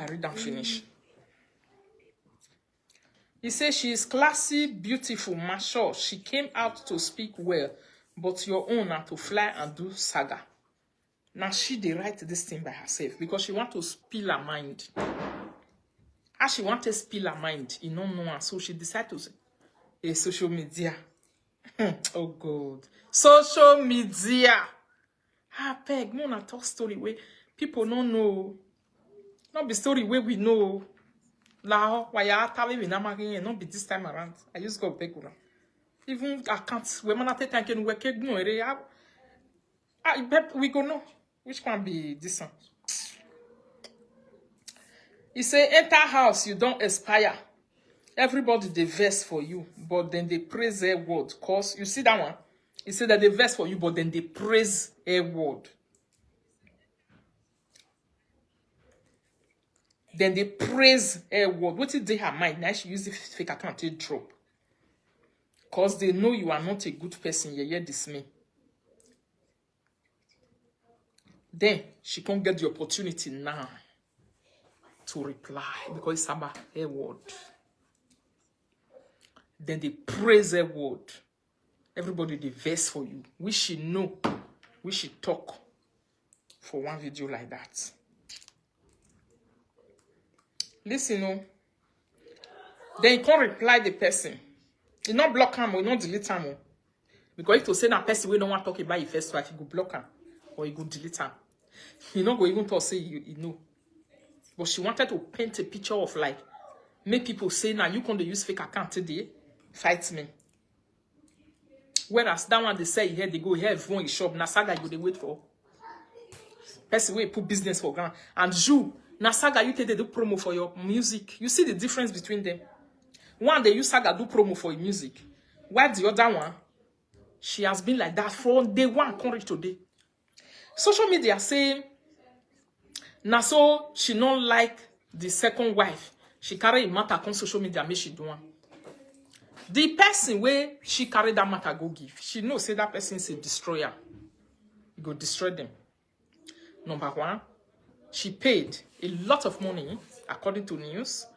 read and finish. He says she is classy, beautiful, mature. She came out to speak well, but your own are to fly and do saga. Now she dey write this thing by herself because she want to spill her mind. As she want to spill her mind, you don't know her, so she decided to say, social media. Oh God, social media. I beg, no na talk story where people don't know. Not be story where we know. Now, why you are telling me not be this time around. I just go beg una. Even I can't. When I take time, we can no. We go know which one be this one. He say enter house, you don't aspire. Everybody they verse for you, but then they praise their word. Cause you see that one. He said that they verse for you, but then they praise a word. Then they praise a word. What did they have mind? Now she use the fake account to drop. Because they know you are not a good person. You hear this me. Then she can't get the opportunity now to reply because it's about a word. Then they praise a word. Everybody they verse for you. We should know. We should talk for one video like that. Listen, no. Then you can't reply the person. You not block him or you not delete him. Because if to say that person we don't want to talk about your first wife, you go block him or you go delete him. You not go even to say you know. But she wanted to paint a picture of like, make people say now you can't use fake account today, fight me. Whereas that one they say here they go here everyone is shop, na saga you they wait for. Person wey put business for ground. And you, na saga you take the do promo for your music. You see the difference between them. One they use saga do promo for your music. While the other one, she has been like that from day one, come reach today. Social media say, na so she don't like the second wife. She carry a matter on social media, make she do one. The person where she carry that matter go give. She know say that person is a destroyer. You go destroy them. Number one, she paid a lot of money according to news.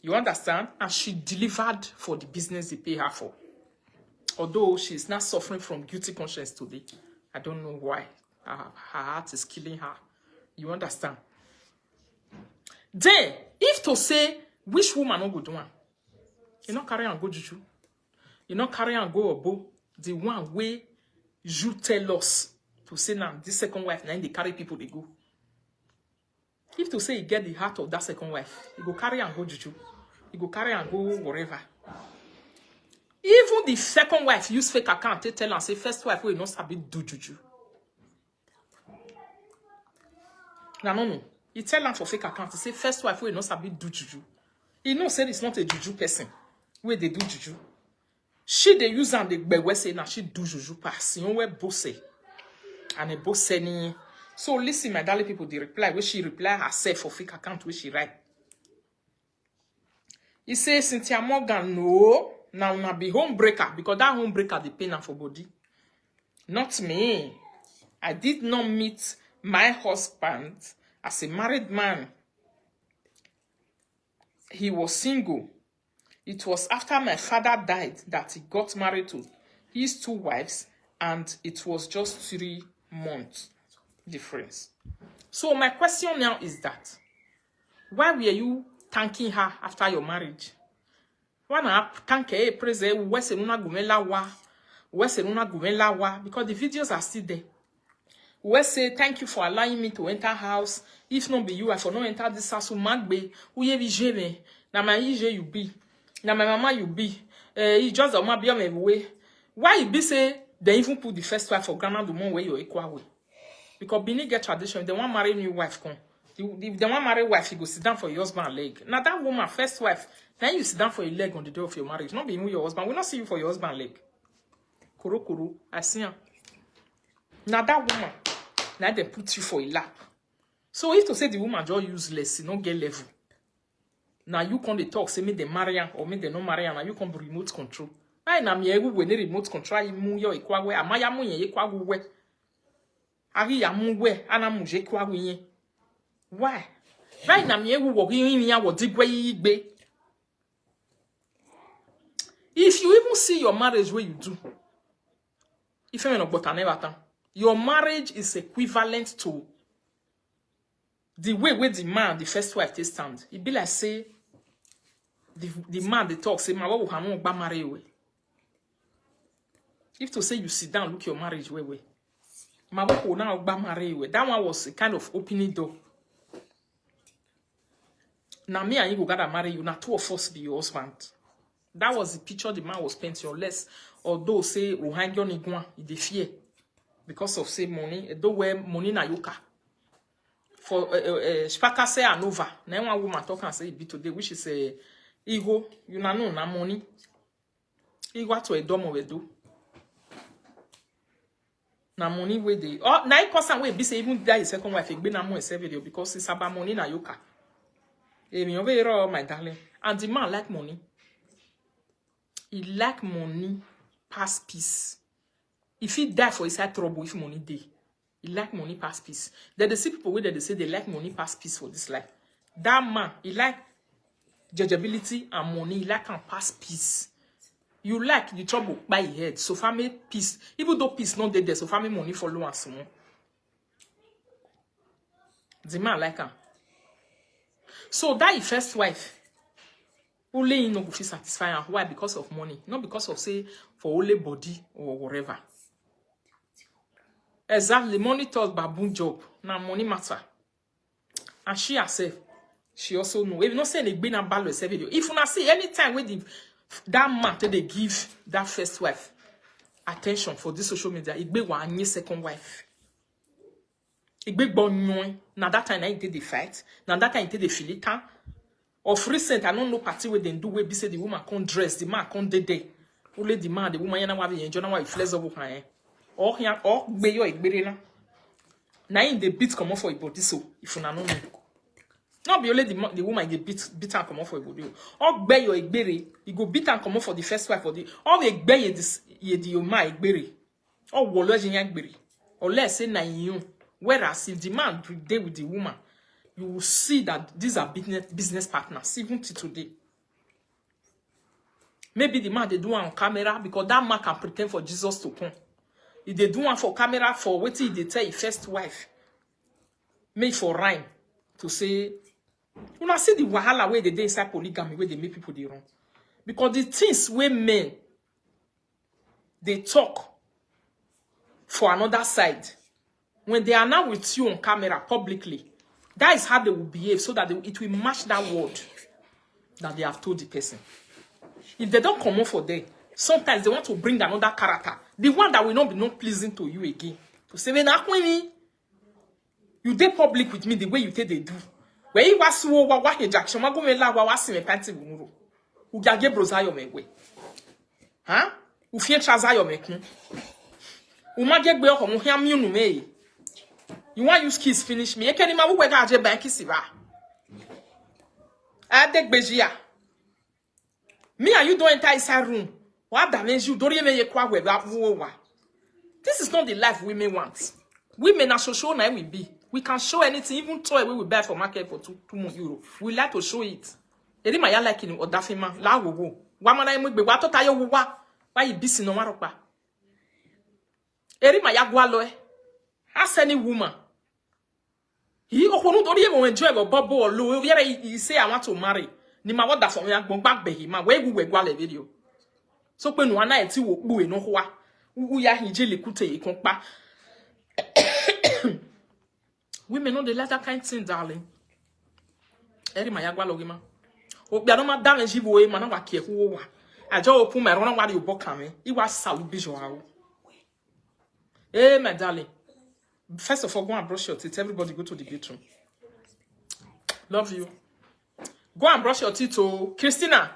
You understand? And she delivered for the business they pay her for. Although she's not suffering from guilty conscience today. I don't know why. Her heart is killing her. You understand? Then, if to say, which woman no go do one? You not carry and go juju. You not carry and go obo. The one way you tell us to say now, this second wife, now they carry people they go. If to say you get the heart of that second wife, you go carry and go juju. You go carry and go wherever. Even the second wife use fake account, they tell and say first wife will not sabi do juju. No. You tell them for fake account, say first wife will not sabi do juju. He know say it's not a juju person. Where they do juju. She they use and they say now she do juju pass. You know where boss and a boss any. So listen, my darling people, they reply where she reply herself for fake account where she write. He says Cynthia Morgan, no, now na be home breaker because that home breaker they pay now for body. Not me. I did not meet my husband as a married man. He was single. It was after my father died that he got married to his 2 wives, and it was just 3 months difference. So my question now is that, why were you thanking her after your marriage? Why not thank her, praise her, because the videos are still there. We say, thank you for allowing me to enter house. If not be you, I for not enter this house. Magbe, uye vije me. Na my ije you be. Na my mama you be. You just don't be on my way. Why you be say they even put the first wife for grandma the one where you're equal way? Because Bini get tradition. They want marry new wife come. If they want marry wife, you go sit down for your husband leg. Now that woman first wife, then you sit down for your leg on the day of your marriage. Not being with your husband. We not see you for your husband leg. Kuro, I see her. Now that woman. Now they put you for a lap. So if to say the woman just useless, you don't get level. Now you can't talk, say me they marry her or me they no marry her. Now you can't be remote control. I na me egu we remote control. I mu yo ikwa we. Amaya mu ye ikwa we. Ari ya mu we. Ana mu je ikwa we. Why? Right now, me who work in here what dig be. If you even see your marriage where you do, if you're not but never your marriage is equivalent to the way where the man, the first wife, they stand. It be like say the man they talk say, "My what will have marry away." If to say you sit down, look your marriage way. My what will now marry away. That one was a kind of opening door. Now me and you go gotta marry you. Now two of us be your husband. That was the picture the man was painting. Unless, although say Ohanyo Nigwan, he fear because of say money. Though where money na yoka. For Spaka say Anova. Now one woman talk and say it be today, which is a ego. You know na money. Ego to a dom we do. Na money we dey. Oh, na it cause we be say even die second wife. It be na more a video because it's about money na yoka. My darling. And the man like money. He like money past peace. If he die for his side trouble, if money day, he like money past peace. Then they see people where they say they like money past peace for this life. That man, he like judgeability and money. He like and past peace. You like the trouble by your head. So family peace. Even though peace not there, so family money follow and so on. The man like her. So that his first wife. Only no go feel satisfied. Why? Because of money. Not because of say for only body or whatever. Exactly. Money thought baboon job. Now money matter. And she herself, she also know. If you not say they been a balance video. If you not see anytime when that man they give that first wife attention for this social media, it be one second wife. It be born. Now that time I did the fight. Now that time I did the filita. Of recent, I don't know party where they do where be say the woman can't dress, the man can't day. Only the man, the woman yana wa be enjoy na wa flex over her. Or here, or be your igbere na. Na in the beat come off for body so if you na know me. Not be only the woman get beat and come off for body. Or be your igbere, you go beat and come off for the first wife for the. Or we igbe this ye the your ma igbere. Or wolo jinya igbere. Or let's say na you. Whereas if the man day with the woman. You will see that these are business partners, even till today. Maybe the man they do one on camera because that man can pretend for Jesus to come. If they do one for camera for what they tell his first wife, made for rhyme to say, you know, see the wahala where they inside polygamy where they make people they wrong. Because the things where men they talk for another side, when they are now with you on camera publicly. That is how they will behave so that it will match that word that they have told the person. If they don't come up for them, sometimes they want to bring another character. The one that will not be not pleasing to you again. To say, you did public with me the way you did they do. Where you was so what Jackson, I go me la was in a panty who gage brosayo me way. Huh? Who fear chazayo me kun. Who ma get bear come here me me. You want use kiss finish me? You can't even work out your bank kiss. I take Bejia. Me and you don't enter inside room. What damage you don't even quite without war. This is not the life women want. Women are so sure now we be. We can show anything, even toy we will buy for market for 2 €2. We like to show it. Eri my like in or dafima la wo. Wa mana mu gbe wa to tayo wo wa. Why you busy no maropa? Eri my yagwa lo. Ask any woman. He don't even enjoy a bubble or low. He say I want to marry. Ni ma what that for me going back be him. Where we go le video. So when one night you wo no ho wa. Wu ya hije le kute e kon pa. Women know the latter kind thing, darling. Eri ma yagwa lo gima. O bia no ma damage ibo e ma na wa kie ho wa. Ajo open my run wa de obo kan me. I was salu bijo awo. Eh my darling. First of all, go and brush your teeth. Everybody go to the bathroom. Love you. Go and brush your teeth. Oh, Christina,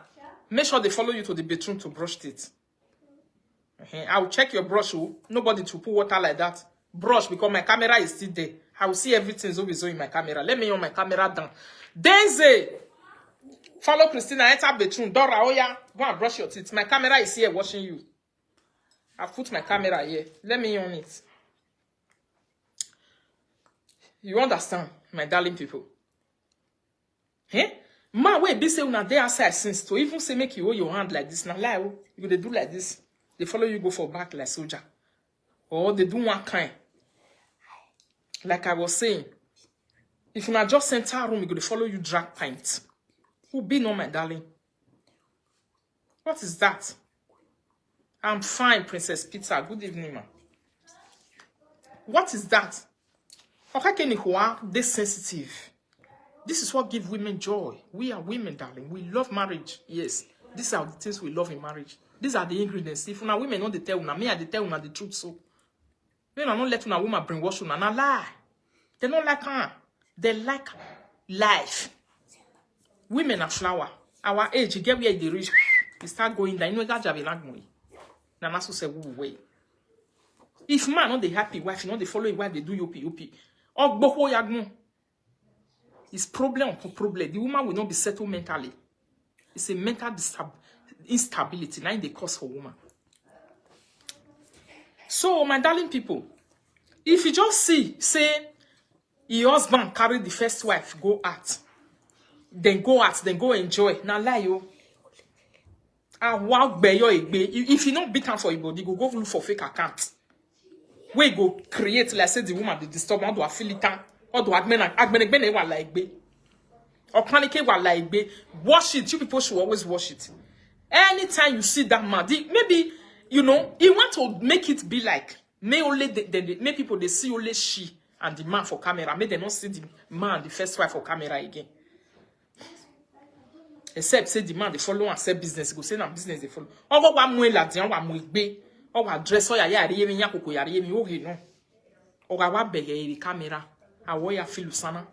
make sure they follow you to the bathroom to brush teeth. I will check your brush. Oh. Nobody to put water like that. Brush because my camera is still there. I will see everything is always in my camera. Let me on my camera down. Denze, follow Christina. Enter bathroom. Dora, oh yeah, go and brush your teeth. My camera is here watching you. I've put my camera here. Let me on it. You understand, my darling people? Eh? Man, wait, be say una dey outside since to even say make you hold your hand like this. Now lie, oh. You they do like this. They follow you go for back like soldier. Or they do one kind. Like I was saying, if you not just enter room, you go to follow you drag pint. Who be no, my darling? What is that? I'm fine, Princess Peter. Good evening, ma. What is that? They sensitive. This is what gives women joy. We are women, darling. We love marriage. Yes. These are the things we love in marriage. These are the ingredients. If una women don't they tell una, me I they tell una the truth so. When I don't let una woman brainwash una, na lie. They don't like her. They like life. Women are flower. Our age, you get where they reach, you start going down. You know that you have a lang money. Na naso say way. If man not the happy wife, you know they follow wife, they do yopi. Ogboho yagno. It's problem upon problem. The woman will not be settled mentally. It's a mental instability. Now the cause for woman. So, my darling people, if you just say, your husband carry the first wife, go out, then go enjoy. Now lie yo. If you not beat her for your body, go look for fake account. We go create, like say the woman the disturb, how do I feel it? Or do I like be? Or panic like be? Wash it. You people should always wash it. Anytime you see that man, maybe you know he want to make it be like may only may people they see only she and the man for camera. May they not see the man the first wife for camera again. Except say the man they follow and say business. Go say na business they follow. Or go wa mwe la dian wa mwe be. Or wa dress or ya yari mi yakoko yari mi ohe no. Or wa bege the camera. Awo ya filu sana.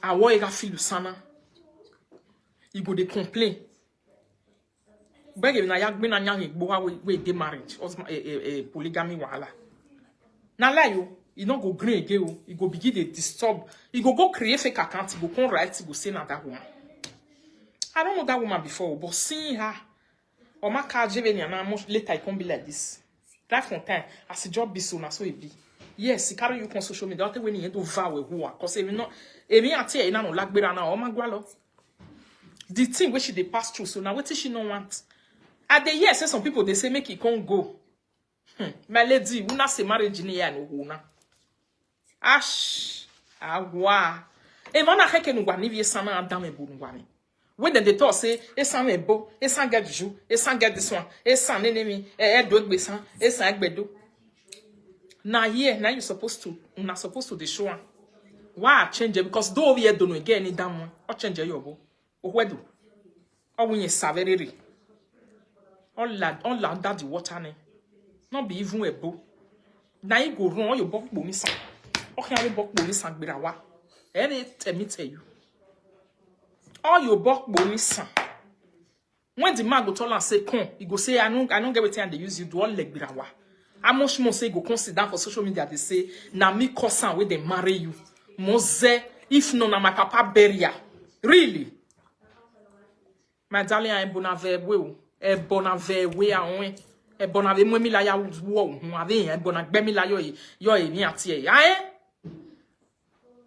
Awo ya filu sana. You go dey complain. Bege na yak be na nyang igbo we dey marriage. Polygamy wahala. Na lie yo. You don't go green again. You go begin to disturb. You go create fake account. You go come right. You go say na that woman. I don't know that woman before, but seeing her, or my car later it can't be like this. That from time, as a job be so na so it be. Yes, he carry you on social media. Don't when you do vow with who? Cause if you not, if you are telling no like better now, oh my god, the thing where she they pass through. So now what she no want? At the year, say some people they say make it can't go. My lady, we not say marriage in here no na. Ash, awa. E mana heke no gwani vie sana adam e bonu gwani. When they talk say, e san ebo, e san get jou, e san get this one, e san enemy, e do gbe san, e san gbedo. Now here, now you supposed to, not supposed to the show. Why change it? Because though we don't know get any damn one, or change your bo, or where do? Or when you savary. All that the water ne. Not be even a bo. Now you go wrong, your book boom is. Okay, I book boom is and birawa. Any me tell you. All your book boom is. When the man go tell and say, come, he go say, I don't get what they use you do all like birawa. How much more say go consider for social media they say na me cousin where they marry you. Mose if no na my papa bury. Really? My darling I bonave we e bonave we a e bonave mo mi la ya wo hu ave e bonagbe mi la yo e mi ati e.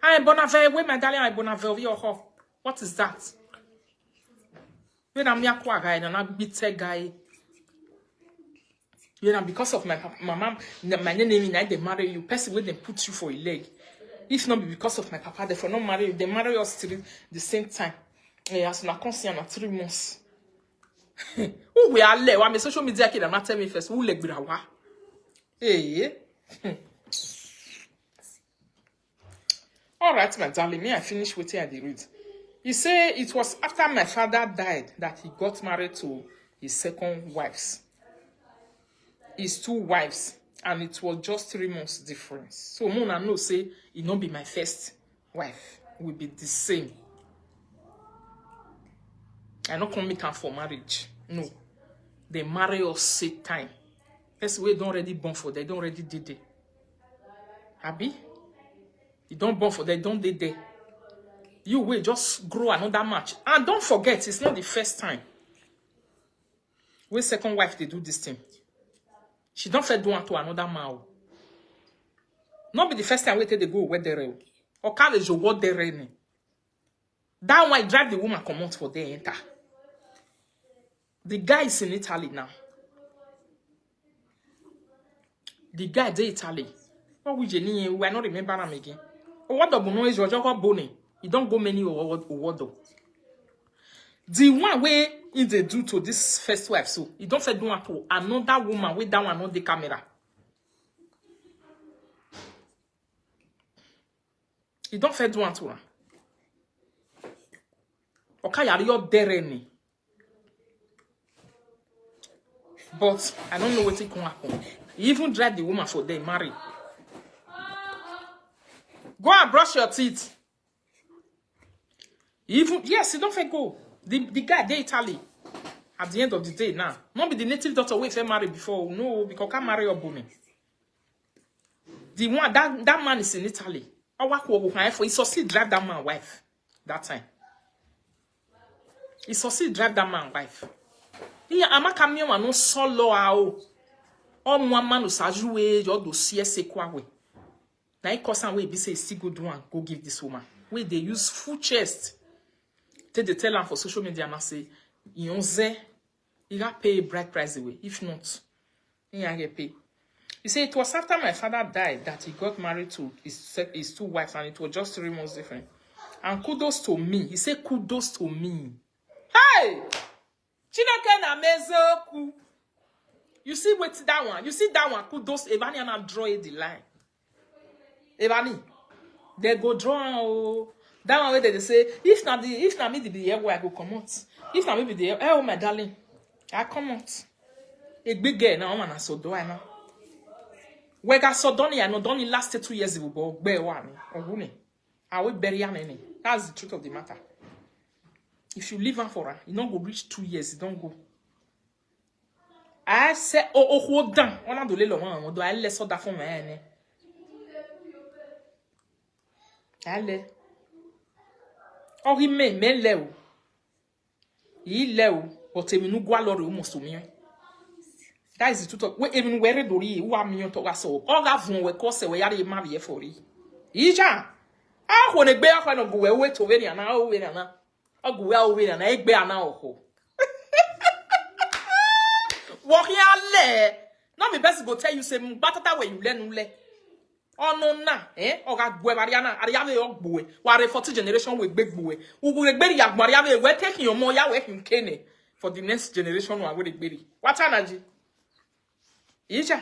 I bonave we my darling I bonave we ho. What is that? When I'm ya kwa guy na bitter guy. You know, because of my mom, my name, they marry you. Person where they put you for a leg. If not because of my papa, they for not marry you. They marry us still the same time. As soon as I 3 months. Who we are le? Why my social media kid not tell me first? Who leg birawa? Hey. All right, my darling. May I finish with you at the read? He say it was after my father died that he got married to his second wives. His 2 wives, and it was just 3 months difference. So Mona no say it not be my first wife, will be the same. I not come meet her for marriage. No, they marry us same time. That's way don't already born for they don't already did it. Abi, you don't born for they don't did it. You will just grow another match, and don't forget it's not the first time. When second wife they do this thing. She don't fit do one to another man. Not be the first time we take the go where they real. Or carry your word there any. That one drive the woman come out for the enter. The guy is in Italy now. The guy is in Italy. What we Jenny, we are not remember him again. What the bono is your job bony. You don't go many or the one way in the do to this first wife, so you don't say do one to another woman with that one on the camera. You don't say do one to her. Okay, you're there any. But I don't know what it can happen. You even drive the woman for them marry. Go and brush your teeth. Even yes, you don't say go. The guy they Italy. At the end of the day now, not be the native daughter we say marry before. No, because can't marry your booming. The one that man is in Italy. I work with for he succeed drive that man wife that time. He succeed drive that man wife. He ama camion no solo ao. O one man usajue your dossier se kwa we. Na he cause we be say still good one go give this woman. We they use full chest. They tell her for social media and say, you got pay a bride price away. If not, you get pay. You say it was after my father died that he got married to his two wives, and it was just 3 months different. And kudos to me. He said kudos to me. Hey! You see what that one? You see that one? Kudos. Evani and draw the line. Evani, they go draw. That one where they say, if not me the year where I go come out. If not me be the year, oh my darling, I come out. A big girl now, man, I so do I know. We got so done, I know done lasted 2 years ago, but bear one or woman. I will bury any. That's the truth of the matter. If you leave her for her, you don't go reach 2 years, you don't go. I say, hold down. On a donné le one, do I laisse ça d'affaire mais allez. Oh, he may leo. He leo, but even no gualore almost to me. That is the truth. We even wear dori, who are me to us all. All that one we cause we are marry for it. Ija. Ah, when a bear kind of go away to very an hour and a go away and egg bear now. Walk here, not the best go tell you say, but that way you learn. Oh no na, oh God, boy, Mariana, Ariave or boy, what a 40 generation with big boy. Who will be young Mariave, we're taking your more working Kenny for the next generation who are with baby. What energy? Isha?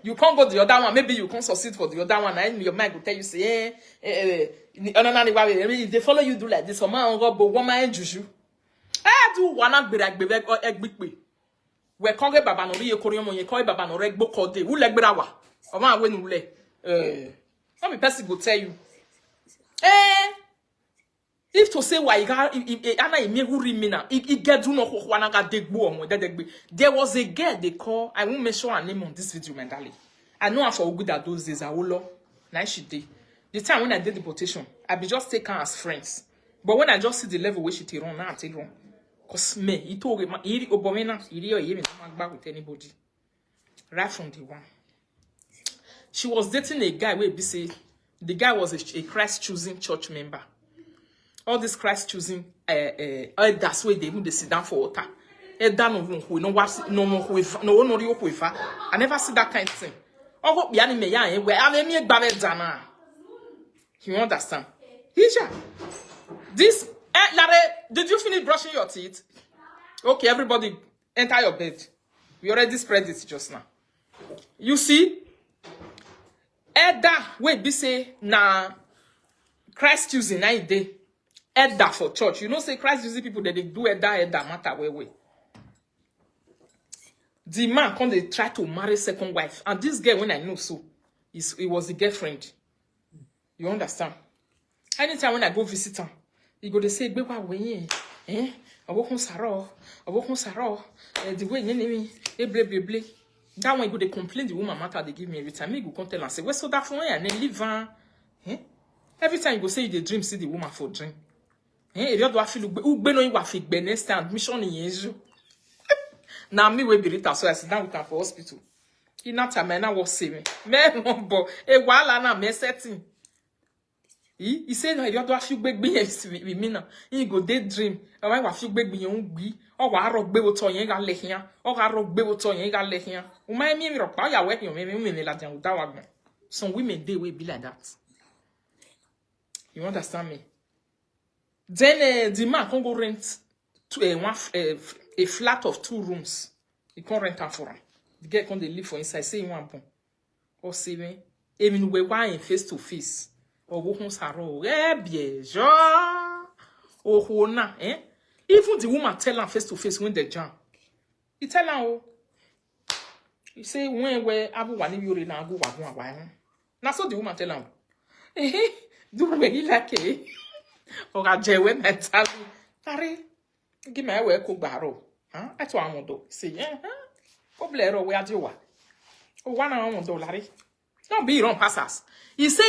You can't go the other one, maybe you can't succeed for the other one, and your mind will tell you, say, they follow you do like this, or man, but woman and juju. I do one be like bebe or egg big. We're calling Baba no ye Korean, you call Baba no reg book all day. Who like Brawa? Or man when you lay. Some person will tell you. If to say why you got Anna me who remina, it get do no one got dig boom. There was a girl they call, I won't mention her name on this video, mentally. I know her for good at those days. I will nice she did. The time when I did the deportation, I be just take her as friends. But when I just see the level where she take on, now I take on. Cause me, he told me, he obomena, he even back with anybody. Right from the one. She was dating a guy where be say the guy was a Christ choosing church member. All this Christ choosing that's where they even sit down for water. I never see that kind of thing. Oh, hope yani me ya where I me gbabe dana. You understand? Hisha. This Larry, did you finish brushing your teeth? Okay, everybody, enter your bed. We already spread it just now. You see? Edda, wait, be say, nah, Christ using 9 day. Edda for church. You know, say Christ using people that they do Edda matter, wait. The man come they try to marry second wife. And this girl, when I know so, it was the girlfriend. You understand? Anytime when I go visit her, he go to say, "Be wa we, I walk on Saro, the way you name me, That one go they complain the woman matter they give me every time. Me go come tell and say, "Where so that for and then leave her." Every time you go say you dream, see the woman for dream. If you do feel ugbe no you wa fit be next time admission in Yesu. Now me we be rita so I sit down with her for hospital. In that time I was say me, but wala na me setting. He say no, if you do a few big beings with me now, he go daydream. Or I few big beings, or I rock baby to yen got here, or I rock baby to yen got here. My me rock by your working, maybe la down without one. Some women they will be like that. You understand me? Then the man can go rent to a flat of 2 rooms. He can rent out for him. The girl can live for inside. Say one bon. Or say me, even we wine face to face. Or go home saro. Eh bien, ja. Oh na, eh? Even the woman tell her face to face when they jam. He tell her, oh. He say when we abu wani yuri na go wagun awa. Na so the woman tell her, do we like it? Or I jewe mentally. Tari, give me a way cook barrow. Huh? That's what I want to say. Yeah, huh? Poblero, where do you want? Oh, $1 Don't be wrong, passers. He say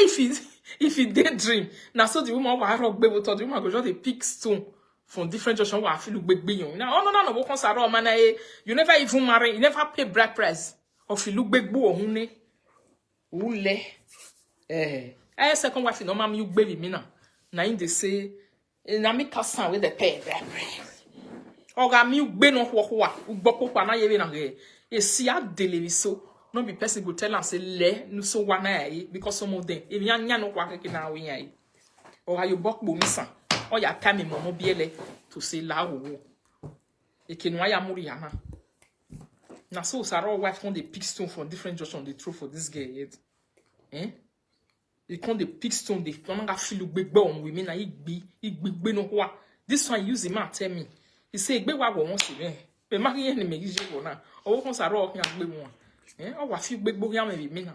if he daydream, now so the woman will rock baby to the woman go just a pick stone from different junction where I feel look big. Now, oh no, what can man? You never even marry, you never pay bride price. Or if you look big boy, hune, ule, second wife, no mama, you baby me now. Now in they say, na me cousin with the pay bride price. Or ga mi ugbe no hwa ugboko kwa na yewe na ge. E si a deliver so. No be person go tell am say le no so wana ya because some of them if nya no kwa keke na we ya or you bok bo misan or ya time mo no biele to say la wo e ke no ya muri ya na so Sarah wife from the pick stone from different junction they throw for this girl yet they come the pick stone they come ga feel gbegbe on we me na igbe no kwa this one use him tell me he say igbe wa go won se be ma yen ni meji je go na o kon Sarah o kan gbe won o wa fi gbegbo ya me bi na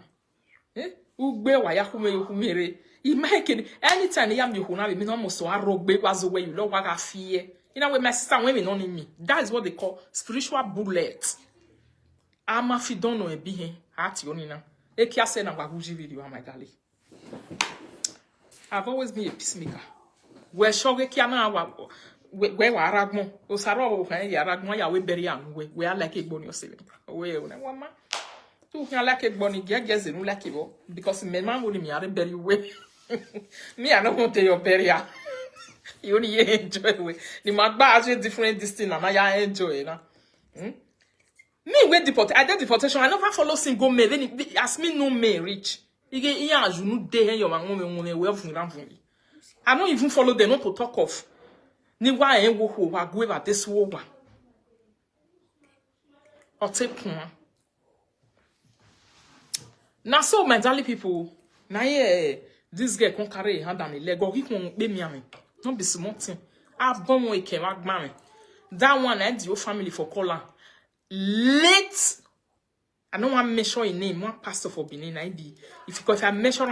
ugbe wa ya kumere imagine anytime ya me hu na me no mo so arogbe wazo where you love wa ga fie you know when my sister when me no need me that is what they call spiritual bullet ama fi don no e bi hen heart yo ni na e ki ase na gbaguji video my darling I've always been a peacemaker we shoge ki na wa we wa aragbon o saro o kan ya aragbon ya we beri anu we are like egbon yourself we o na wama tu kan like egbon ni gegeze nu like bo because me man go ni me are beri we me I no want to your burial you only enjoy we the magba as different this thing na ya enjoy na me we deport I did deportation I never follow single me then as me no me reach ige iya ajunu de hen your man me we fun ran fun I don't even follow them not to talk of ni wa en wo ho wa go over this wo wa o te kun na so my darling people na here this girl can carry hand and leg or he can be me am no be small thing I born one can wa gba me that one and your family for call late I don't want to mention a name one pastor for Benin I be if I mention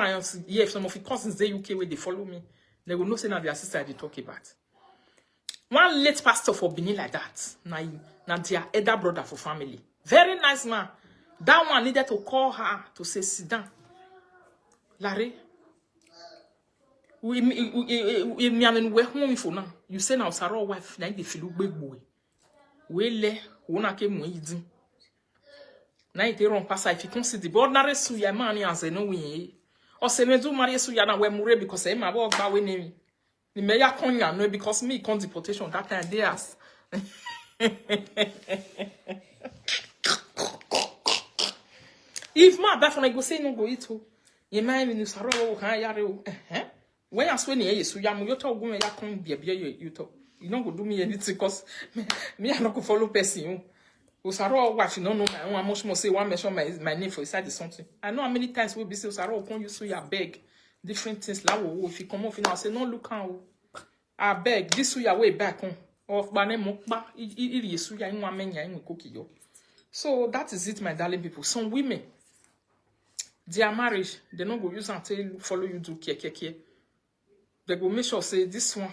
if some of the cousins the UK where they follow me they will know say na their sister they talk about one late pastor for Benin like that na their elder brother for family very nice man that one needed to call her to say sit down Larry we am we home for now you say now Sarah wife na dey feel gbegbo we le wona ke mo yidin na ite ron pass if you consider the ordinary suya man ni anse no we o se me do marry suya na we mure because e ma bo gba we ni me ya konya no because me con deportation that time they ask if ma that one go say no go eat o ye man ni Sarah wo kan yare o when I swear near suya mu you talk go me ya kon bia you talk you don't go do me anything because me I not go follow person Osaro wife no my much more say one mention my name for inside something I know how many times we be say Osaro come you so ya beg different things la wo if you come off now say no look am I beg this so ya way back on of bane mo pa iri so ya nwa menya en koki yo so that is it my darling people some women their marriage they no go use until follow you do care they go make sure say this one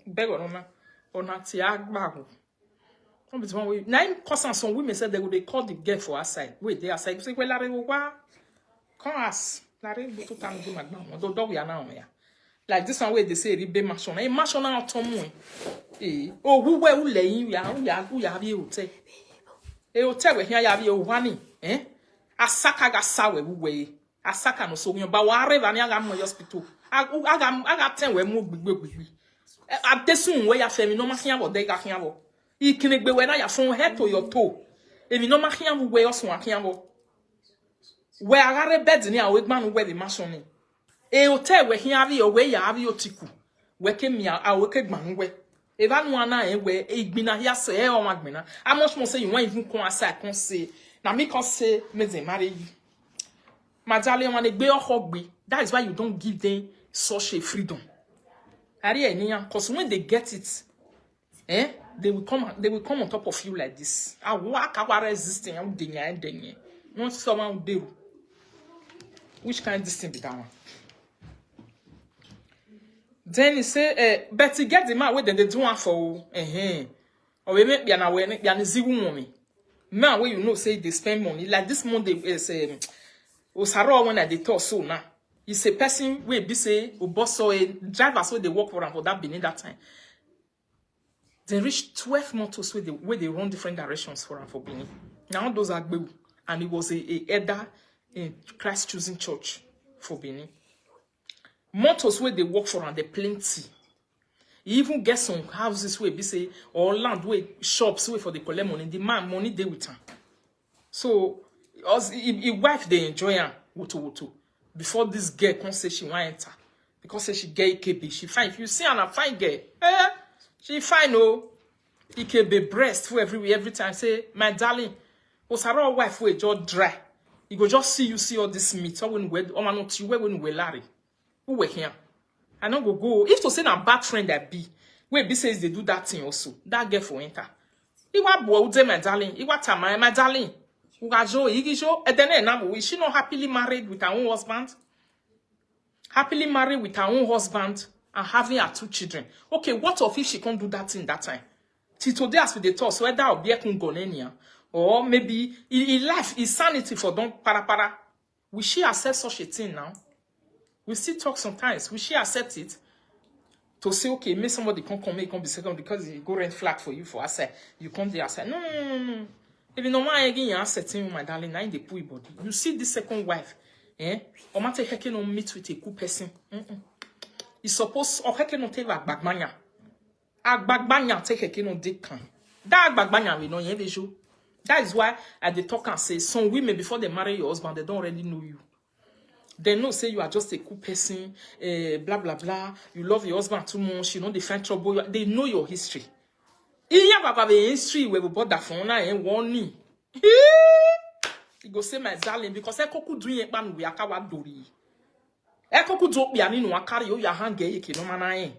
beg or not tiagba ho 9% some women said they call the girl for her side wait they are say well Larry wa come as Larry to time do magba do dog ya now ya like this one way they say ribe machon e machon na otomo oh who we leyin ya bi hotel e hotel we here ya bi o wani asaka ga sawe we Asaka no so ba wa reva ni aga mo hospital. Aga ten we mo gbegbe. Adesun we ya femi no ma hia bo de ga hia bo. Ikinegbe we na ya fon head to your toe. Emi no ma hia bo we osun ahia bo. We agare bed ni a we gba no we the mason ni. E hotel we hia bi o we ya bi otiku. We ke mi a we ke gba no we. Eva no ana e we igbina hia se e o magbina. Amos mo say you wan even come aside come say na me come say me dey marry you. Madale wan egbe ohogbe. That is why you don't give them such a freedom. Because when they get it, they will come on top of you like this. I walk out resisting and denye. Not someone do. Which kind of this thing be that one? Then he say, but to get the man where they do one for or we make be an aware be an zigu mommy. Man where you know say they spend money like this month they is Osaro when they talk so now. It's a person where be say or boss or a driver so they work for that beginning that time. They reach 12 motors where they run different directions for Benin. Now those are good. And it was a elder in Christ choosing church for Benin. Motors where they work for and they plenty. You even get some houses where be say or land where shops where for the collect money. The man money they with her. So his wife they enjoy her woto. Before this girl can say she want enter. Because say she get EKB. She fine. If you see her fine girl, she fine oh. EKB breast for everywhere every time. Say, my darling, Osaro wife will just dry. You go just see all this meat. Or when we not you when we Larry. Who were here? I don't go. If to say a bad friend that be, where be says they do that thing also. That girl for enter. He wa boy my darling. He wa tama my darling. And then now is she not happily married with her own husband? Happily married with her own husband and having her 2 children. Okay, what if she can't do that in that time? Till today as we dey talk, so whether I'll be a Congolanian or maybe in life is sanity for don't para. Will she accept such a thing now? We still talk sometimes. Will she accept it? To say, okay, maybe somebody can't come, be second because he go rent flat for you for us. You come there, I say, no. If you know why again you're setting my darling, now in the poor body. You see this second wife, or matter he can meet with a cool person. He's supposed or he can take a bagmania. A bagmania take a can dick can. That bagmania we know you. That is why at the talk and say some women before they marry your husband, they don't already know you. They know say you are just a cool person, blah blah blah. You love your husband too much, you know they find trouble. They know your history. Il y a pas de history where we bought that phone and warning. He go say my darling because I could do it man we akawa dori. I could do be ani no akari yo ya hange ye ke no mana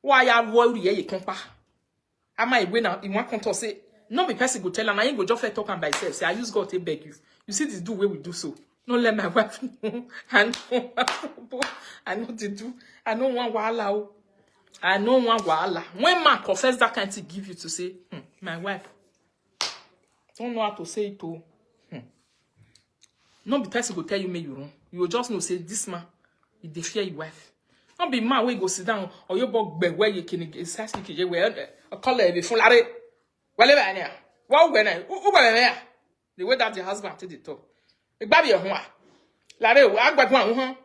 why ya worry ye kompa. Am I when in one contour say no be person go tell and I ain't go just talk and by self say I use God to beg you. You see this do way we do so. No let my wife know. I know to do. I know one wahala. I know one wahala. When man confess that kind to give you to say, my wife, don't know how to say it to. Not be person go tell you me you wrong. You will just know say this man, he dey fear your wife. Not be man where you go sit down or you bug beg where you can exercise you where a color be full lare. Whatever any. What when I the way that the husband to the top. The baby your one. Lare agba one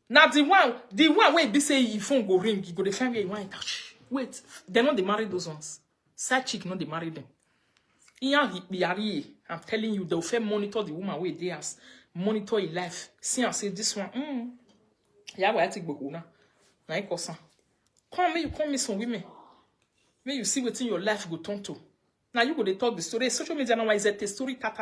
Now the one where they say if phone go ring, you go the family you want touch. Wait, they're not the married those ones. Side chick not the married them. I'm telling you, they'll fair monitor the woman where they has monitor your life. See and say this one, yeah, I take bokuna. Na ikosan. Come me some women. May you see what in your life go turn to. Now you go they talk the story. Social media now is a story ta.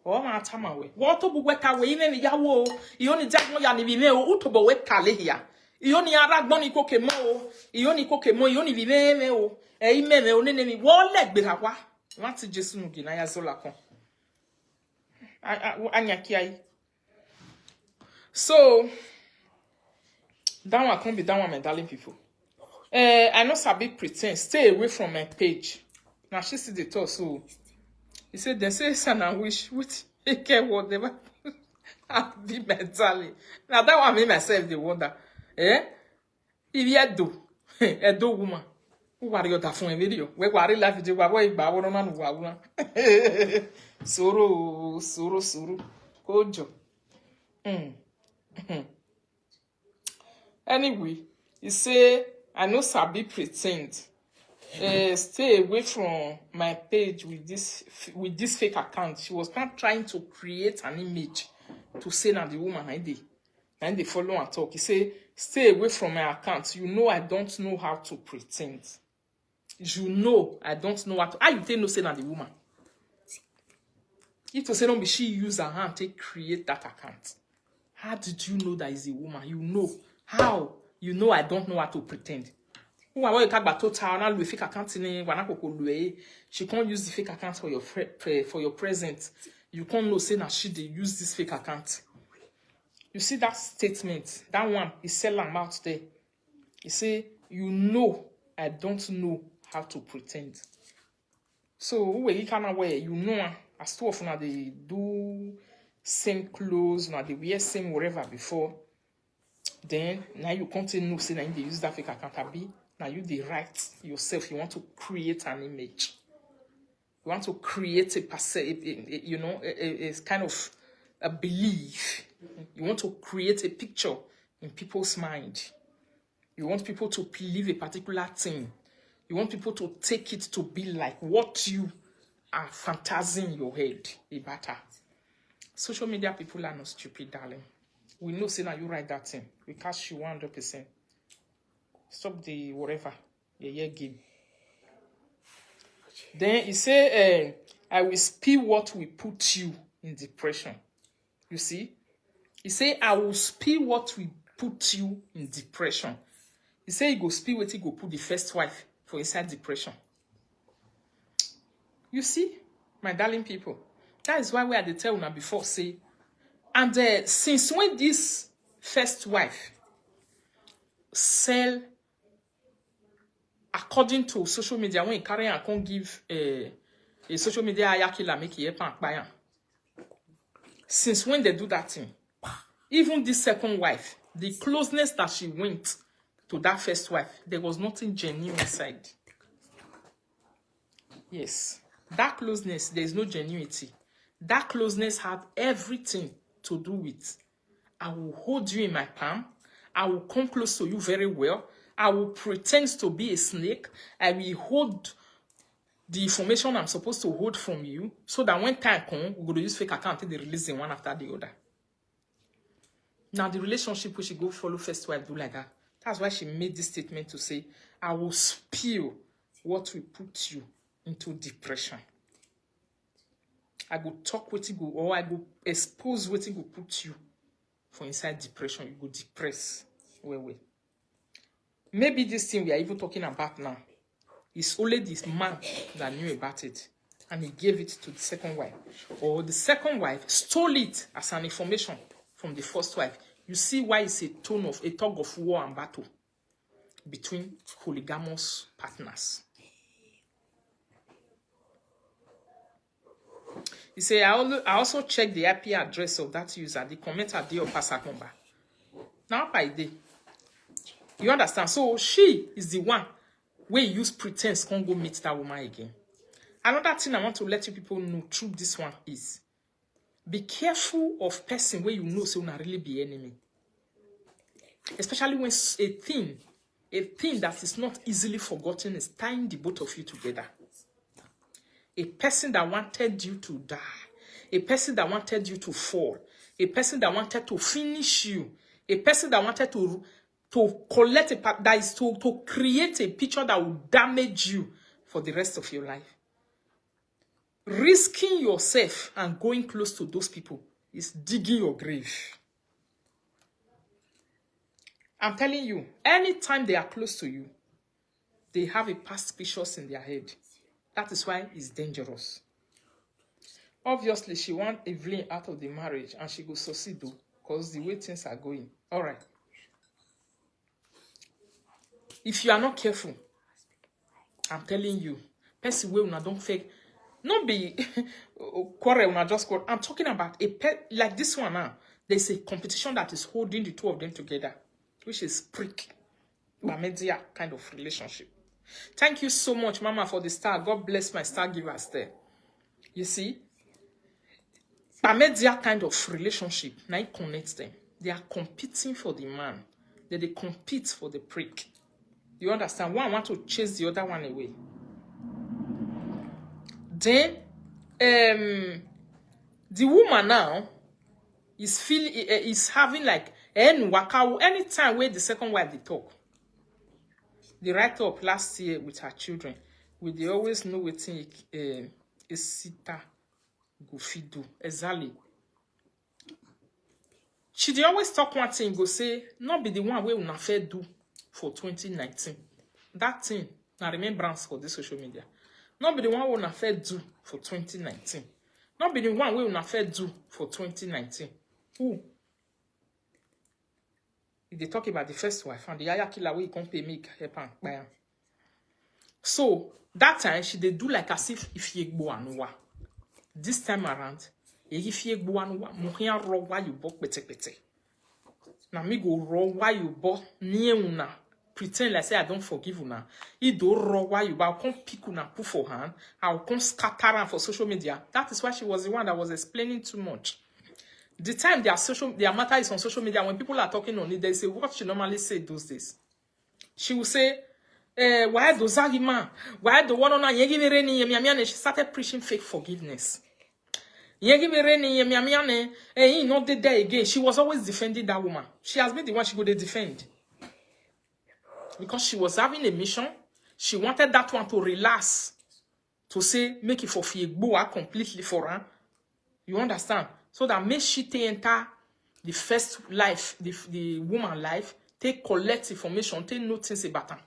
Oh my time away. What to weka we ine ni yawo. Ioni jack mo ya ni vime o utobo weka le here. Ioni ara gboni koke mo o. Ioni koke mo ioni vime me o. Ime me o nene mi wo leg be wa. Wanti Jesu nugi na ya zola kon. Anya kiai. So that one can't be that one, my darling people. I know Sabi pretend. Stay away from my page. Now she see the talk so. He said, they say, son, I wish, with a care whatever. I'll be my darling. Now, that one, me myself, they wonder. If you had do, a do woman, who are you that phone video? Where are you laughing? Why, Suru. Kojo. Anyway, he say, I know Sabi pretend. Stay away from my page with this fake account. She was not trying to create an image to say that the woman and they follow and talk. He say, stay away from my account. You know I don't know how to pretend. You know I don't know how to. How you tell no say that the woman? If to say don't be she use her hand to create that account. How did you know that is a woman? You know. How? You know I don't know how to pretend. Who are you talk about total now with fake account in she can't use the fake account for your present. You can't know say that she they use this fake account. You see that statement, that one is selling out there. He say, you know I don't know how to pretend. So where you can wear, you know as too often they do same clothes, now they wear same whatever before. Then now you continue say that they use that fake account be. Now you the right yourself. You want to create an image. You want to create a kind of a belief. You want to create a picture in people's mind. You want people to believe a particular thing. You want people to take it to be like what you are fantasizing in your head about her. Social media people are not stupid, darling. We know say now you write that thing. We catch you 100%. Stop the whatever. Yeah, game. Then he say, I will spill what will put you in depression. You see? He say, I will spill what will put you in depression. He say, he go spill what he go put the first wife for inside depression. You see, my darling people, that is why we had to tell you before, say, and since when this first wife sell, according to social media, when you carry and can't give a social media ayakila make it happen. Since when they do that thing, even this second wife, the closeness that she went to that first wife, there was nothing genuine inside. Yes, that closeness, there is no genuinity. That closeness had everything to do with, I will hold you in my palm, I will come close to you very well, I will pretend to be a snake, I will hold the information I'm supposed to hold from you, so that when time comes, we're going to use fake account and they release them one after the other. Now, the relationship we should go follow first wife do like that. That's why she made this statement to say, I will spill what will put you into depression. I go talk what you go, or I go expose what you go put you for inside depression. You go depress. Well. Maybe this thing we are even talking about now is only this man that knew about it, and he gave it to the second wife. Or the second wife stole it as an information from the first wife. You see why it's a tug of war and battle between polygamous partners. He say, I also checked the IP address of that user, the commenter day of password number. Now by day. You understand? So she is the one where you use pretense can't go meet that woman again. Another thing I want to let you people know through this one is, be careful of person where you know so not really be enemy. Especially when a thing that is not easily forgotten is tying the both of you together. A person that wanted you to die, a person that wanted you to fall, a person that wanted to finish you, a person that wanted to collect that is to create a picture that will damage you for the rest of your life. Risking yourself and going close to those people is digging your grave. I'm telling you, anytime they are close to you, they have a past pictures in their head. That is why it's dangerous. Obviously, she wants Evelyn out of the marriage and she will succeed though, because the way things are going. All right. If you are not careful, I'm telling you, person will not don't fake. Not be quarrel, not just quarrel. I'm talking about like this one now. There's a competition that is holding the two of them together, which is prick, media kind of relationship. Thank you so much, Mama, for the star. God bless my star givers there. You see, But media kind of relationship, now it connects them. They are competing for the man. They compete for the prick. You understand? One want to chase the other one away. Then, the woman now is having like anytime where the second wife they talk. They write up last year with her children. They always know what is sita go fit do exactly. She dey always talk one thing, go say, not be the one we una fair do for 2019. That thing, na remembrance for this social media. Not be the one we una fair do for 2019. Not be the one we una fair do for 2019. Who? If they talk about the first wife and the yaya killer we can't pay me help and buy am. So that time she dey do like as if ye gbo anuwa. This time around, if ye gbo anuwa, mo hian ro wa you bo pete. Na me go ro wa you bo nie una. Pretend like say I don't forgive una. He do ro wa you, but I'll come pick una put for hand. I'll come scatter am for social media. That is why she was the one that was explaining too much. The time their matter is on social media, when people are talking on it, they say what she normally say those days. She will say, why do Zagima? Why do one on she started preaching fake forgiveness. He not did there again. She was always defending that woman. She has been the one she go to defend. Because she was having a mission. She wanted that one to relax. To say, make it for Fiegboa completely for her. You understand? So that make she enter the first life, the woman life, take collect information, take notice about her.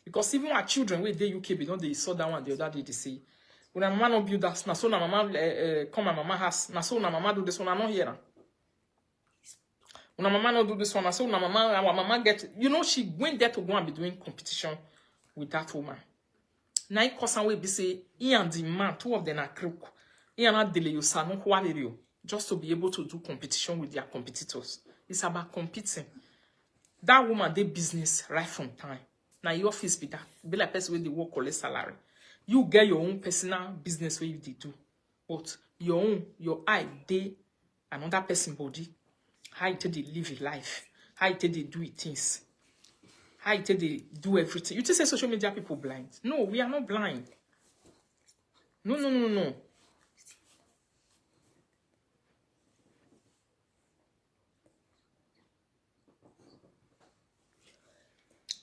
Because even our children, when they UK, they saw that one the other day, they say, when a mama not build that, na so na mama come my mama house, na so na mama do this one, I not hear. When a mama not do this one, na so na mama, our mama get, you know, she went there to go and be doing competition with that woman. Now, it cause we be say, he and the man, two of them are crook. He and not delay you, just to be able to do competition with their competitors. It's about competing. That woman did business right from time. Now your office be that. Be like person where they work collect salary. You get your own personal business where you do. But your eye, they another person body. How it they live a life. How it they do things. How it they do everything. You just say social media people blind. No, we are not blind. No.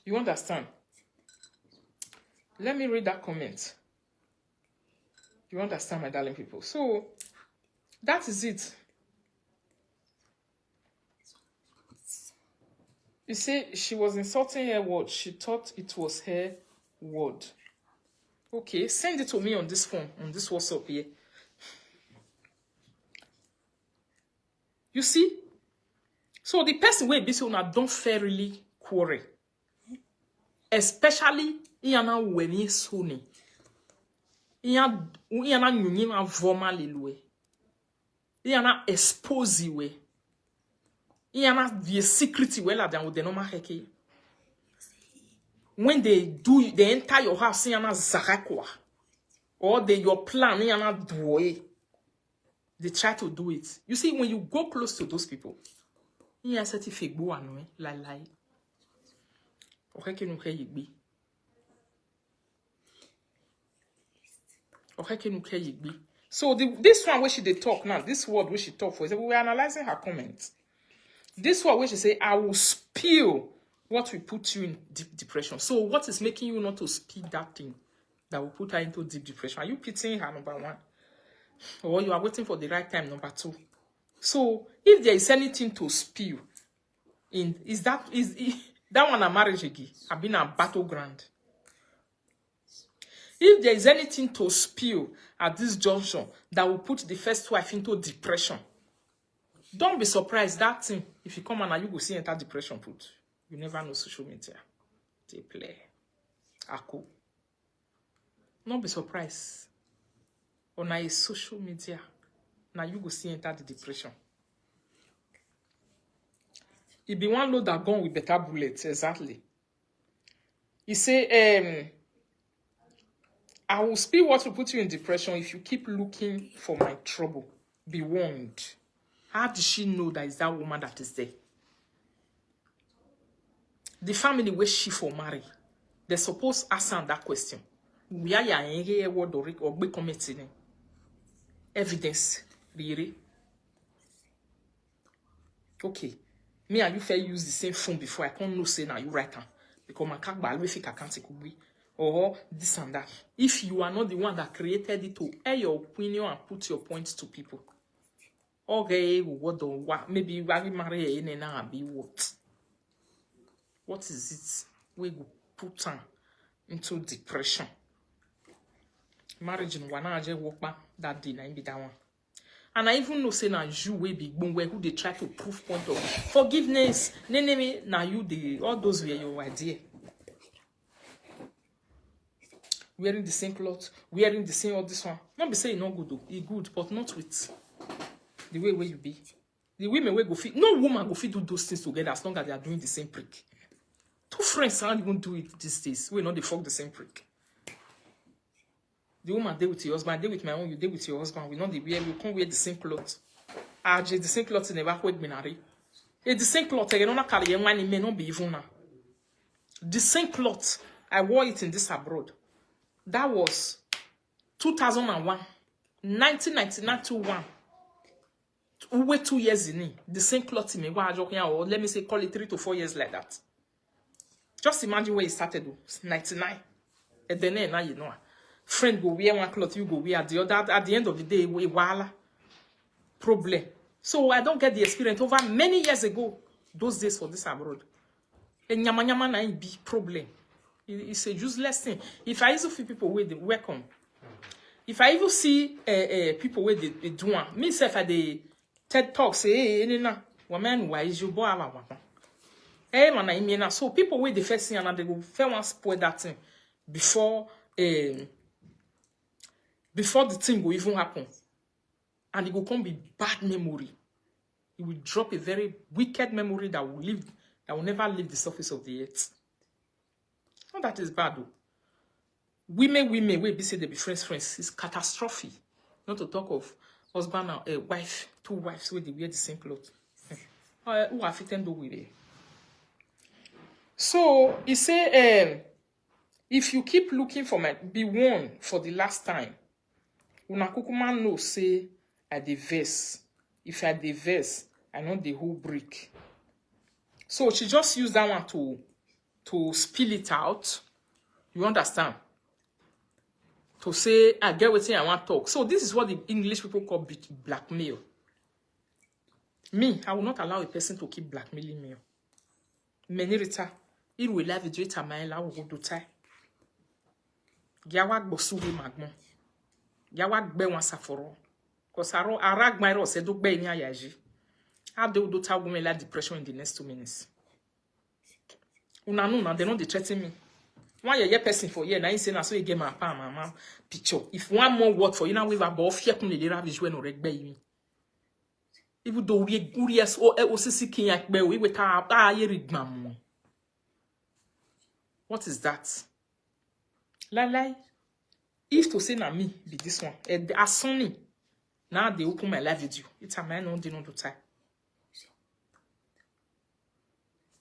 You understand? Let me read that comment. You understand, my darling people? So, that is it. You say she was insulting her word. She thought it was her word. Okay, send it to me on this phone, on this WhatsApp here. You see? So, the person where busy on don't fairly quarrel. Especially yana weni suni. Yana nyunyi ma voma lelwe. Yana expose we. Yana the secret we la dan wo de no ma heke. When they enter your house yana zarakwa. Or your plan yana doye. They try to do it. You see, when you go close to those people, yana seti fegbo anwe lie. So this one where she they talk now, this word where she talk for, we were analyzing her comments. This one where she say, I will spill what will put you in deep depression. So what is making you not to speak that thing that will put her into deep depression? Are you pitying her, number one? Or you are waiting for the right time, number two? So if there is anything to spill, is that one a marriage again? I've been a battleground. If there is anything to spill at this junction that will put the first wife into depression, don't be surprised that thing. If you come and you go see enter depression put. You never know social media. They play. Ako. Don't be surprised. On a social media, now you go see enter the depression. It be one load that gone with better bullets, exactly. He say, I will spill what will put you in depression if you keep looking for my trouble. Be warned. How did she know that is that woman that is there? The family where she for marry, they supposed answer that question. Where ya any word or be committing evidence, really? Okay, me and you fair use the same phone before I can't know say now you right now because my car I can't take away or this and that. If you are not the one that created it to air your opinion and put your points to people, okay, what maybe you are marry in and be what? What is it? We go put her into depression. Marriage in one walk back that day, na be that one. And I even know say na you way big boom where who they try to prove point of forgiveness. Nene na you the all those were your idea. Wearing the same clothes, wearing the same all this one. Not be saying no good though. It good, but not with the way where you be. The women will go fit. No woman go fit do those things together as long as they are doing the same prick. Two friends can't even do it these days. We know they fuck the same prick. The woman deal with your husband, I deal with my own, you deal with your husband. We know the wear, we can't wear the same clothes. The same clothes in the back with binary. The same clothes, I don't carry a man, it may not be even now. The same clothes, I wore it in this abroad. That was 2001, 1999 to 1. Wait 2 years in it. The same clothes in me, or let me say, call it 3 to 4 years like that. Just imagine where it started, 99. And then now you know. Friend go wear one cloth, you go wear the other. At the end of the day, we wala problem. So I don't get the experience over many years ago. Those days for this abroad. And nyama na be problem. It's a useless thing. If I even see people where they welcome, if I even see people where they do one, me self at the TED Talk say, hey, na woman, why is your boy our one? Hey, man, I mean, so people where the first thing and they go first one spoil that thing before the thing will even happen. And it will come be bad memory. It will drop a very wicked memory that will never leave the surface of the earth. Not that is bad though. Women, we be say they be friends. It's catastrophe. Not to talk of husband and a wife, 2 wives where they wear the same clothes. Who are fitting do with it? So he say, if you keep looking for be warned for the last time. Una kukuma know say I dey verse. If I dey verse, I know the whole brick. So she just used that one to spill it out. You understand? To say I get what I want to talk. So this is what the English people call blackmail. Me, I will not allow a person to keep blackmailing me. Menirita, il will have a dream my la wo do tai. Giawa gbosu we magmon. Yawa gbe wan saforo. Cause arag my ro se do gbe ni ayaji. How they do tell women like depression in the next 2 minutes. Una no, they know they threaten me. One year person for year, now you say na so you get my pa mama picture. If one more word for you now we have about fear kun le ravish when no regbe mi. Even though we gurias o sisi kin yak be we ta ye rigmam. What is that? Lie. If to say na me be this one, as Sonny, now they open my live video. It's a man on the no time.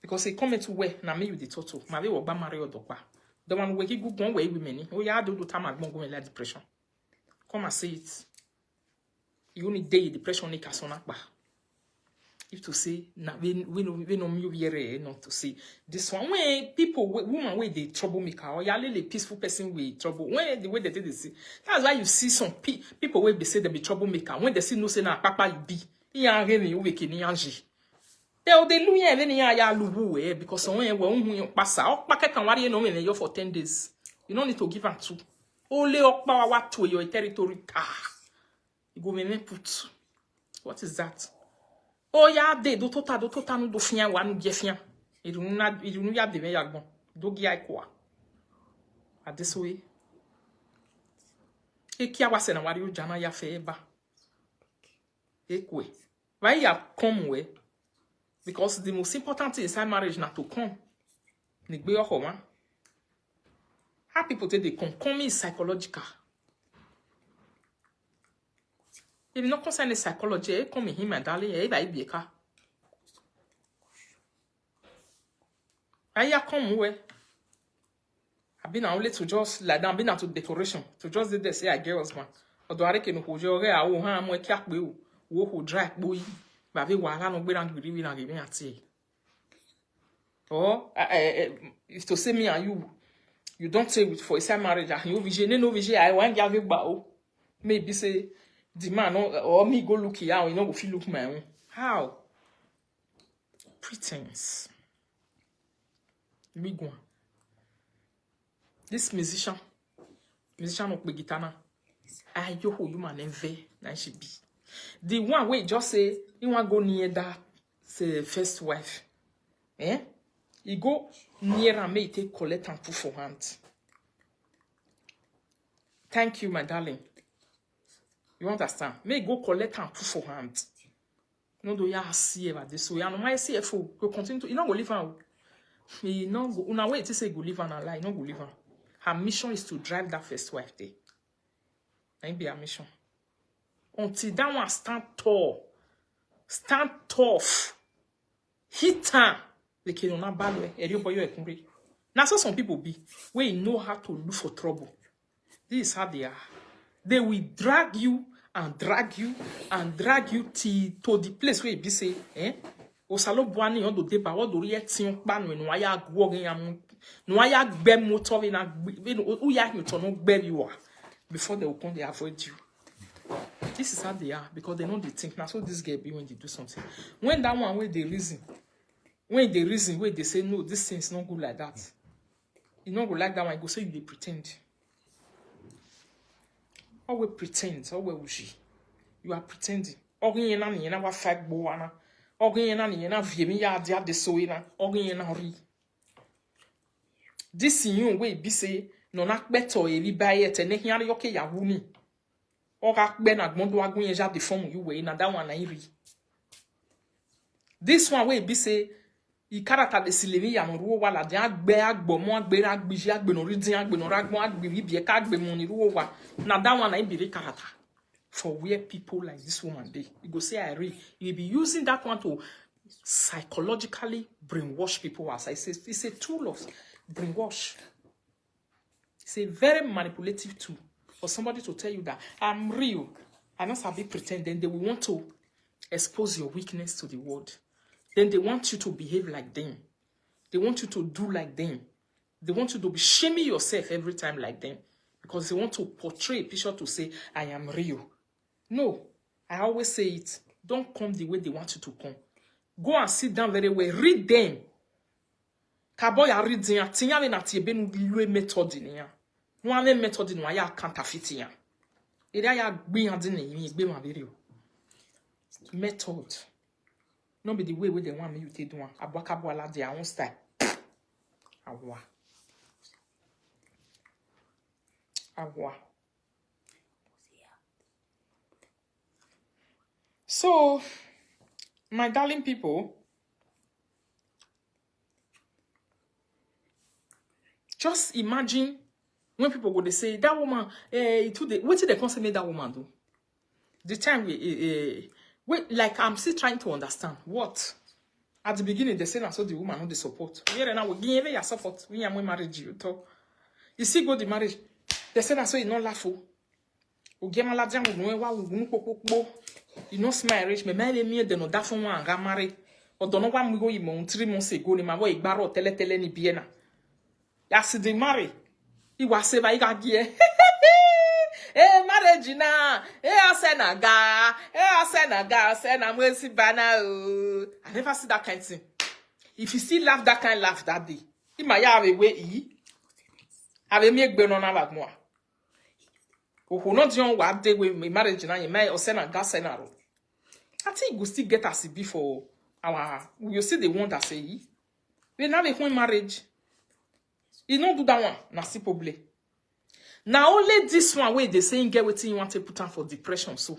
Because they come to where na me with the total. My way oba marry or dokwa. The one where he go one way women. Oh yeah, do time I go in like depression. Come and say it. You only day depression ni kasonakba. If to say na we no me here not to say this one when people woman wey dey troublemaker or yale peaceful person wey trouble when the way they did this that's why you see some people wey be say they be troublemaker when they see no say na papa you be yan re ni we ke ni anje they lu yan ni ya lubu because when we hu pasa o pa kekan wari no me for 10 days you don't need to give am two only okpa wa to your territory you go me put what is that. Oh ya de do tota no do fian wa no gefia irunu ya de me yagbon do gi ai kwa adesoe ekia wa se na wari o jana ya fe ba ekwe why ya come we because the most important thing inside marriage na to come ni gbe oko wa how people take they come is psychological If not concern the psychology, come him my darling, if I be a car. I come where I've been only to just like that, I've been to decoration, to just did say I girls man. Although I reckon who you are, who ham, where cat will, who drag boy, but we were not going to be and giving at sea. Or, if to say me and you don't say it for a same marriage, and you vision, no vision, I want to give you bow. Maybe say, the man or me go look here, you know, if you look my own. How? Pretense. Big one. This musician of Begitana, I yo who you man envy, that she be. The one way just say, you want go near that, say, first wife. Eh? You go near and may take collect and put for hand. Thank you, my darling. You understand? May go collect and put for hand. No do ya see about this. So ya no my CFO go continue to you not go live on. You know go una way to say go live on a lie, no go live on. Her mission is to drive that first wife there. That be her mission. Until that one stand tall. Stand tough. Hit her. They can not balwe. Everybody you hungry. Now so some people be where you know how to look for trouble. This is how they are. They will drag you and drag you and drag you to the place where you be say, Osalo boani on do deba o do rie tin pa no aya gwo gen no aya gbe motor na u ya motor no gbe you before they will come they avoid you. This is how they are because they know they think now so this girl be when they do something. When that one where they reason where they say no this thing is not good like that. You not go like that one go say you dey pretend. Always pretend, always ushi. You are pretending. Ogin na ni na wa fake bo ana. Ogin na ni na vie mi ya dia de so ina. Ogin na ri. This you way be say no na beto e bi baye te ne hiare yoke ya wuni. Oga gbe na gbon do agun yen ja de form you way na that one na iri. This one way be say I character de silevi ya no ruo wala de agbe agbo mo agbe agbiji agbe no ri din agbe no ragbon agbe bi bi e ka agbe mo ni ruo wa na that one na be the character for where people like this woman dey. You go say I read you be using that one to psychologically brainwash people as I say it's a tool of brainwash. It's a very manipulative tool for somebody to tell you that I'm real. I not sabi pretend. Then they will want to expose your weakness to the world. Then they want you to behave like them. They want you to do like them. They want you to be shaming yourself every time like them. Because they want to portray a picture to say, I am real. No, I always say it. Don't come the way they want you to come. Go and sit down very well. Read them. Kaboya read them. Tinya me na tiebe nu lue method ni ya. No ame method ni wa ya counterfeit ya. Ere ya gbe yan din ni gbe ma very o. Method. Not be the way they want me you take do one. Abwakabo ala their own style. Awa. So, my darling people, just imagine when people go they say that woman, what did they consider that woman do? The time wait, like I'm still trying to understand what at the beginning they say I saw the woman on the support. Here now we give your support. We are marriage you talk. You see go the marriage. They say I saw you not laugh. O get my ladian we no wa we no you know smile rich me me de no da fun wan ga marry. O do no wa mi go yi mo 3 months ago ni ma wo igbaro tele ni bie na. Ya si the marry. I wa say ba I ga gie. Marriage na. Asenaga, asena mwesi bana o. I never see that kind of thing. If you still laugh that kind laugh that day, it might have a way have me gbe no na like moi. Who not young what day with me marriage na you may osenaga senaro. I think we still get as before our you see the one that say we now make one marriage. You don't do that one, na si problem. Now only this one way they saying get what you want to put on for depression. So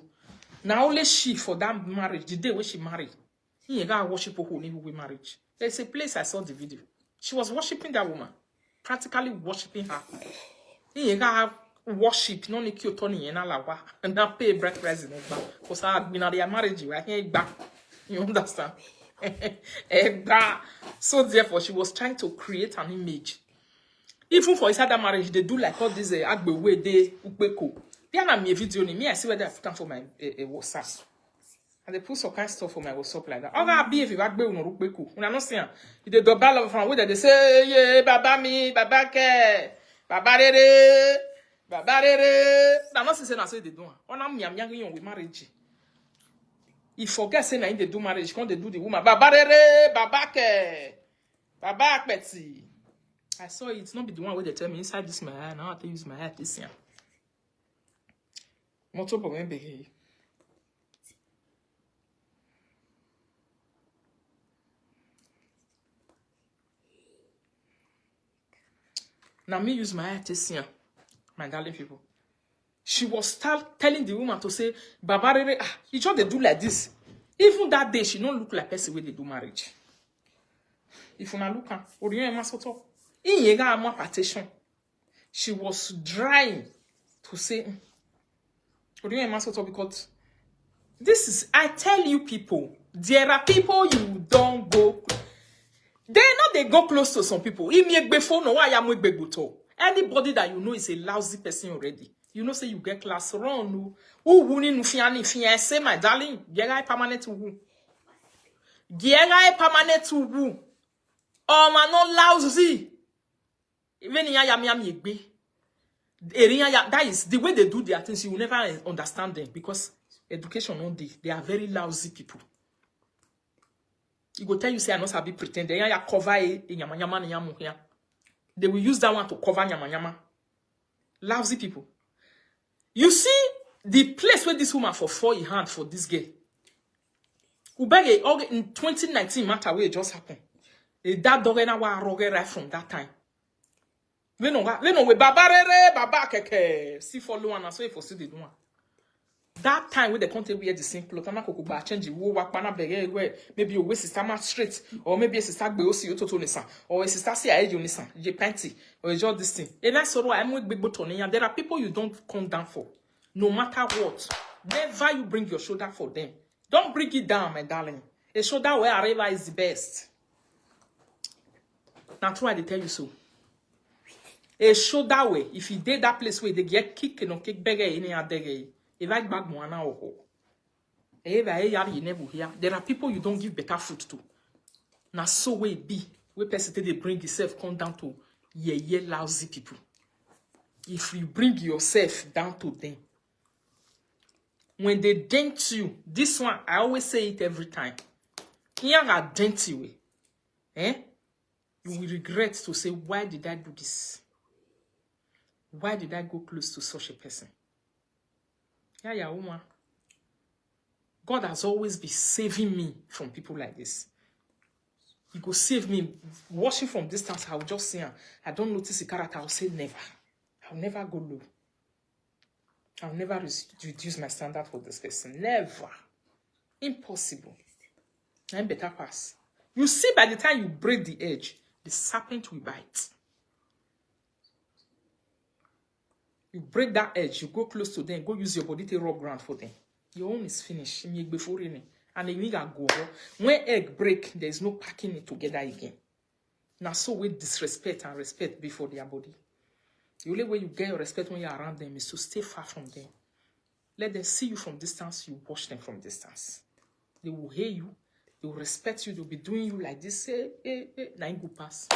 now only she for that marriage, the day when she married, he got worship who need with marriage. There's a place I saw the video. She was worshiping that woman, practically worshiping her. He got worship no need to turn in alawa and now pay bread price in because I have been at their marriage right here back. You understand? So therefore she was trying to create an image. Even for inside that marriage, they do like all this agbe way they upeko. They are me a video ni me I see where they put for my WhatsApp. And they put some kind of stuff for my WhatsApp like that. Oga be if you agbe uno upeko. Una no see am. They double from where they say yeah baba mi, baba ke, baba rere. Na not say na so they do. Ona miam yang with marriage. If forget say na they do marriage, quand they do the woman baba rere, baba ke, baba akpeti. I saw it. It's not be the one where they tell me inside this my eye. Now I have to use my eye this year. Moto problem be. Now me use my eye this year, my darling people. She was telling the woman to say, Baba Rere, you just they do like this. Even that day, she don't look like person where they do marriage. If you not look at, or you ain't masoto. In yega more partition, she was trying to say, because this is, I tell you people, there are people you don't go, they go close to some people. Anybody that you know is a lousy person already. You know, say you get class run. Who wouldn't say, my darling, Gera permanent to woo. Gera permanent to woo. Oh, man, no lousy. Even that is the way they do their things. You will never understand them because education on they are very lousy people. You go tell you say I not sabi pretend. They cover they will use that one to cover nyama. Lousy people. You see the place where this woman for 4 hand for this girl. Ubege in 2019 matter where it just happened. That dog na wa roge right from that time. We know we baba rere baba keke see follow and so for see the one. That time when the content we had the same cloth, I'm not going change the wo work pana bege where maybe your waist is straight or maybe a sister be osi ototo nisa or a sister see a nisa je panty or just this thing. And that's all I'm with big button and there are people you don't come down for no matter what. Never you bring your shoulder for them. Don't bring it down, my darling. A shoulder wherever is the best. Now try to tell you so. A shoulder way if you did that place where they get kick and kick beggar in a day. If I back moana or there are people you don't give better food to. Now so way be where person they bring yourself come down to lousy people. If you bring yourself down to them, when they dent you, this one I always say it every time. Here are dent you, you will regret to say, why did I do this? Why did I go close to such a person? Yeah, woman. God has always been saving me from people like this. He go save me. Watching from distance, I will just say, I don't notice the character. I'll say never. I'll never go low. I'll never reduce my standard for this person. Never. Impossible. And better pass. You see, by the time you break the edge, the serpent will bite. You break that edge, you go close to them, go use your body to rub ground for them. Your own is finished. And the nigga go. When egg break, there is no packing it together again. Now, so we disrespect and respect before their body. The only way you get your respect when you're around them is to stay far from them. Let them see you from distance, you watch them from distance. They will hear you, they will respect you, they'll be doing you like this. Now you go pass.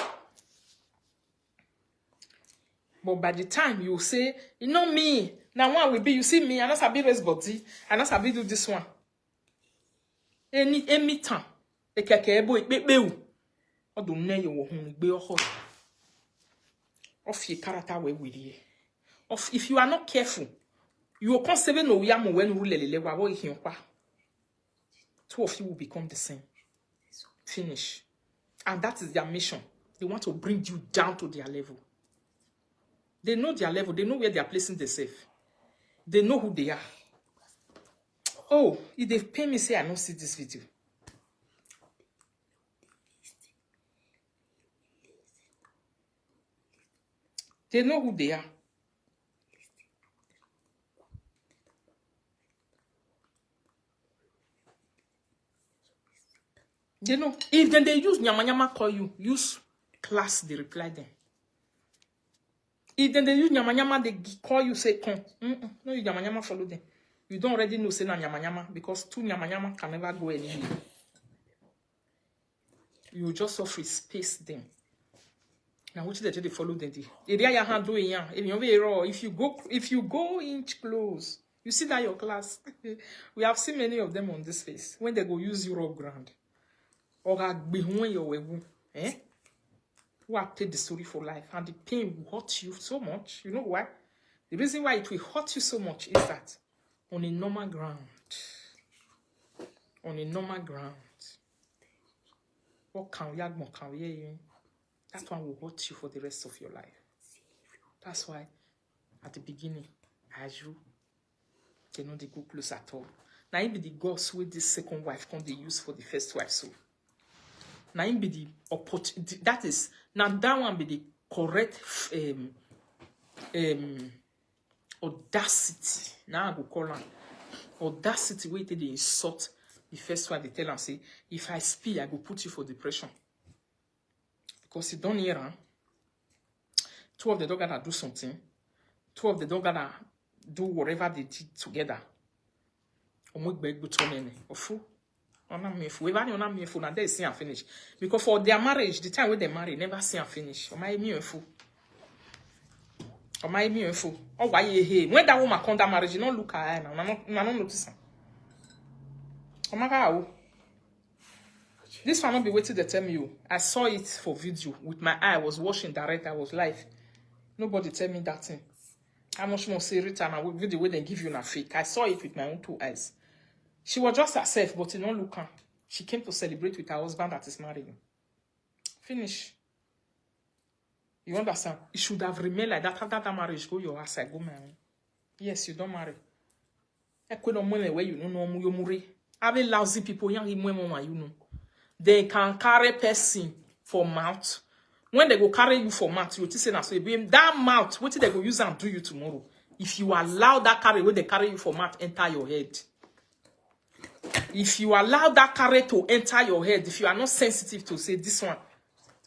But by the time you say, you know me, now one will be, you see me, I not sabi raise body, I not sabi do this one. Any time, a kakebo, it be you. Or do ne you won't be your heart. Of your character way with you. Of if you are not careful, you will constantly know yamu when rule lewa wo ihimpa. Two of you will become the same. Finish. And that is their mission. They want to bring you down to their level. They know their level. They know where they are placing themselves. They know who they are. Oh, if they pay me, say I don't see this video. They know who they are. They know. If then they use nyama call you, use class, they reply them. If then they use nyama, they call you, say, come. No, you nyama follow them. You don't already know, say, na nyama, because two nyama can never go anywhere. You just offer space them. Now, what did they follow them? Area your hand doing ya. If you go inch close, you see that your class. We have seen many of them on this face when they go use Europe ground. Or behind your webu, who have paid the story for life, and the pain will hurt you so much. You know why? The reason why it will hurt you so much is that on a normal ground, what can we that one will hurt you for the rest of your life. That's why at the beginning, as you, they know they go close at all. Now it be the gods with this second wife can they use for the first wife so. Now it be the opportunity. That is now that one be the correct audacity. Now I go call on audacity where they insult the first wife. They tell and say, if I speak, I go put you for depression. Because you don't hear, huh? Two of the dog gotta do something. Two of the dog gotta do whatever they did together. Now they see and finish. Because for their marriage, the time when they marry, never see and finish. Oh, why you when that woman come that marriage, you don't look at her now. I don't notice. Oh my God. This one not be waiting to tell me you. I saw it for video with my eye. I was watching direct. I was live. Nobody tell me that thing. How much more say return and video where they give you na fake. I saw it with my own two eyes. She was just herself, but you don't look her. She came to celebrate with her husband that is marrying. Finish. You understand? It should have remained like that. After that marriage, go your ass. I go marry. Yes, you don't marry. I couldn't where you know you marry. I be lousy people. You know. They can carry person for mouth. When they go carry you for mouth, you say that mouth, what they go use and do you tomorrow? If you allow that carry when they carry you for mouth enter your head. If you allow that carry to enter your head, if you are not sensitive to say this one,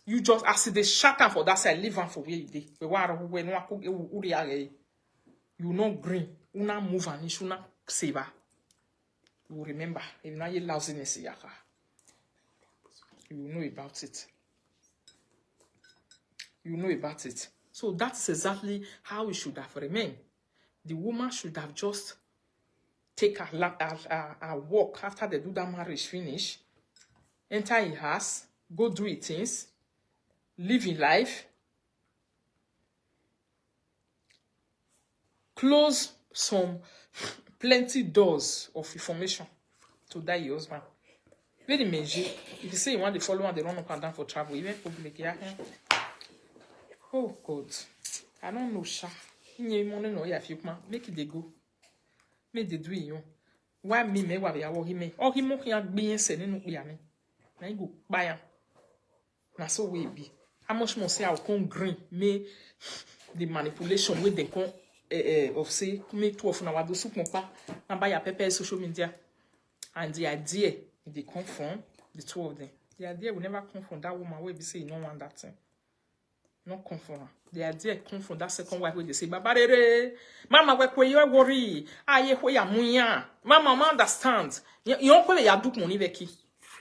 you just as they shut down for that side, leave on for where you did. You know green, you not move and you should not save. You remember, if not you lousiness yaka. You know about it. You know about it. So that's exactly how it should have remained. The woman should have just take a walk after they do that marriage finish, enter in house, go do it things, live in life, close some plenty doors of information to that your husband. Very major. If you say you want to follow and they run up and down for travel, even public, yeah. Oh God, I don't know, Sha. You money no yeah, if you make it they go, make they do it. Why me? Why we are him? Oh, he mock ya being sending no be me. Now you go buy him. Now so we be. How much more say I'll come green? Me the manipulation with the con of say me 12 now. I do soup mopa and buy a pepper social media, and the idea. They come from the two of them. The idea will never come from that woman where they say you don't want that thing. Not come from her. The idea come from that second wife where they say, Baba, Mama, where you worry? Aye, where you muya? Mama, understand. You don't pay your book money, Becky.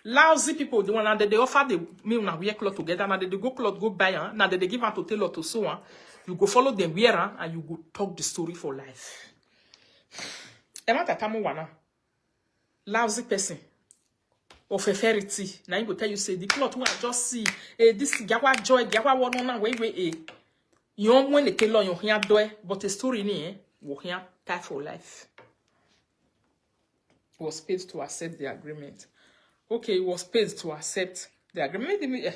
Lousy people, the one that they offer the meal now wear cloth together, now they go cloth go buy, now they give her to tailor to sew, you go follow them wear and you go talk the story for life. Emma Tatamu wana. Lousy person. Of a fairy tea. Now you go tell you say the cloth we just see this gawa joy gawa one on way you when the tailor you hear do but a story ni will hear tie for life. Was paid to accept the agreement. Okay, he was paid to accept the agreement.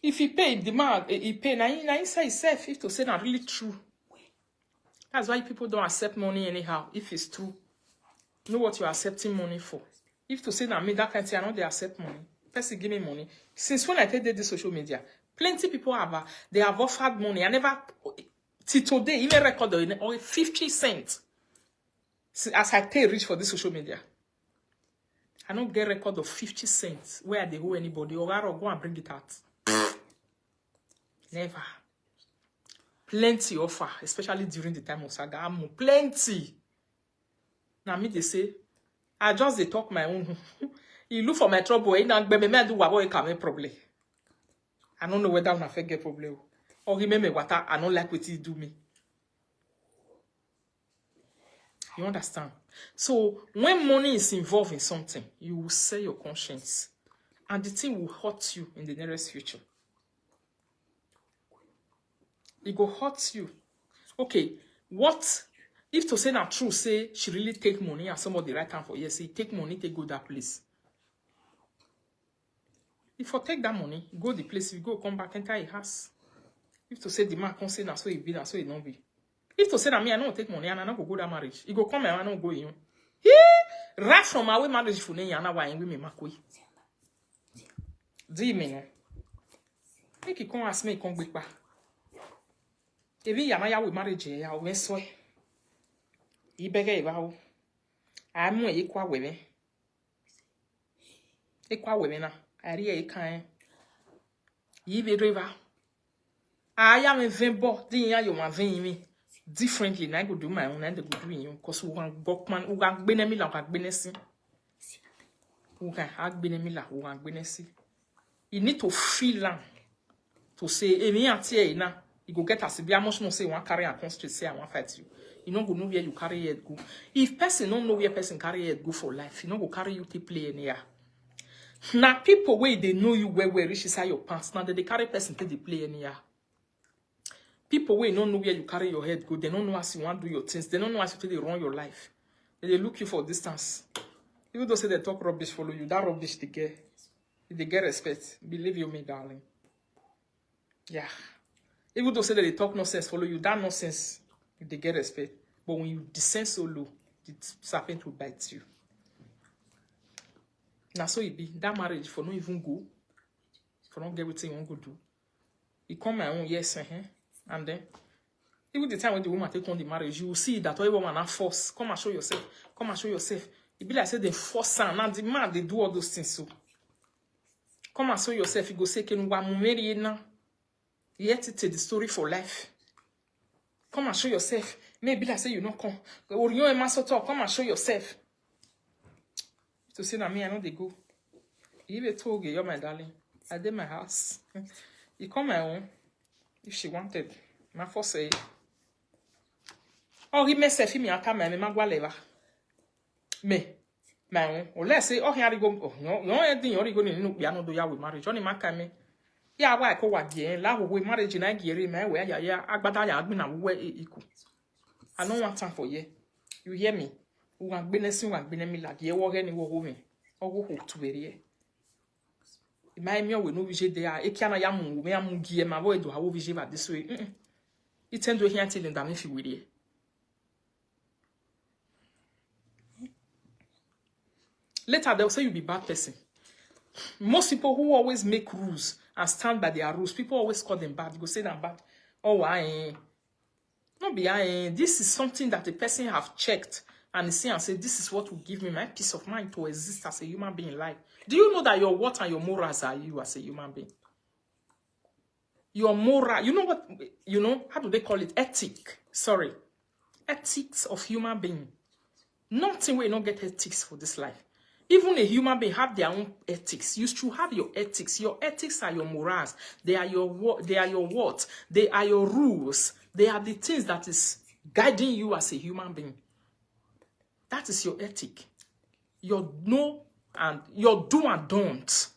If he paid the man, he pay now inside himself if to say not really true. That's why people don't accept money anyhow if it's true. Know what you're accepting money for. If to say that me that kind of thing, I know they accept money. Person give me money. Since when I did this social media, plenty people have they have offered money. I never till today even record or 50 cents. As I pay rich for this social media, I don't get record of 50 cents where they owe anybody. Or I go and bring it out. Never. Plenty offer, especially during the time of saga. I'm plenty. Now me they say, I just they talk my own. You look for my trouble. I do what I problem. I don't know whether I'm a get problem. Or remember what I don't like what he do me. You understand? So when money is involved in something, you will sell your conscience. And the thing will hurt you in the nearest future. It will hurt you. Okay, what if to say not true, say she really take money and somebody right time for yes, say take money, take go that place. If you take that money, go the place, you go come back, enter a house. If to say the man can't say that so it be, that so it don't be. If to say that me, I don't take money and I don't go that marriage. You go come and I don't go in. Right from my way marriage for me, and I want me makui. Do you mean? Make you come ask me, come back. If you are with marriage, I will swear. You beg about. I'm more equal women. Equal women, I really can't. You be river. I am a vembo, then you are me. Differently, I go do my own and go do you because we can Gokman, who can be me like a benesi. Who can have been a miller, who can benesi. You need to feel lang to say, any anti now, you go get us. Be a much more say one carry and constraint say I want fight you. You don't go know where you carry it go. If person don't know where person carry it go for life, you don't go carry you to play in here. Now people where they know you where rich is your pants. Now they carry person to the play in here. People who don't know where you carry your head go, they don't know as you want to do your things, they don't know as you they run your life. They look you for distance. Even though say they talk rubbish follow you, that rubbish they get respect. Believe you me, darling. Yeah. Even though say that they talk nonsense follow you, that nonsense they get respect. But when you descend so low, the serpent will bite you. Now so it be that marriage for no even go, for not get everything you want to do. You come my own yes, and then, even the time when the woman take on the marriage, you will see that every woman are force. Come and show yourself. Come and show yourself. It be like say they force her. Now the man they do all those things so. Come and show yourself. You go say, "Can we marry now?" Yet it's the story for life. Come and show yourself. Maybe like say you not come. Or you and master talk. Come and show yourself. To say that me, I know they go. You be told you're my darling. I did my house. You come my own. If she wanted, my first say, oh, he may say, me, I can't my gualeva. Me, my own, or let's say, oh, here you go. Oh, no, you're going to piano do ya with marriage. Johnny Macame. Yeah, why call what dear, love with marriage in Nigeria, my way, yeah, Agbada, I've been away equal. I don't want time for ye. You hear me? Who have been a sing and been a me like ye walk any woman, or go to be. My meal will no vision there. It can't yamu, me am gear my boy to how vision this way. It tend to hear telling them if you will. Later, they'll say you be bad person. Most people who always make rules and stand by their rules, people always call them bad. You go say them bad. Oh, not be this is something that the person have checked and see and say, this is what will give me my peace of mind to exist as a human being in life. Do you know that your what and your morals are you as a human being? Your moral, you know what, you know, how do they call it? Ethic. Sorry. Ethics of human being. Nothing will not get ethics for this life. Even a human being have their own ethics. You should have your ethics. Your ethics are your morals. They are your what? They are your what? They are your rules. They are the things that is guiding you as a human being. That is your ethic. Your no and your do and don't.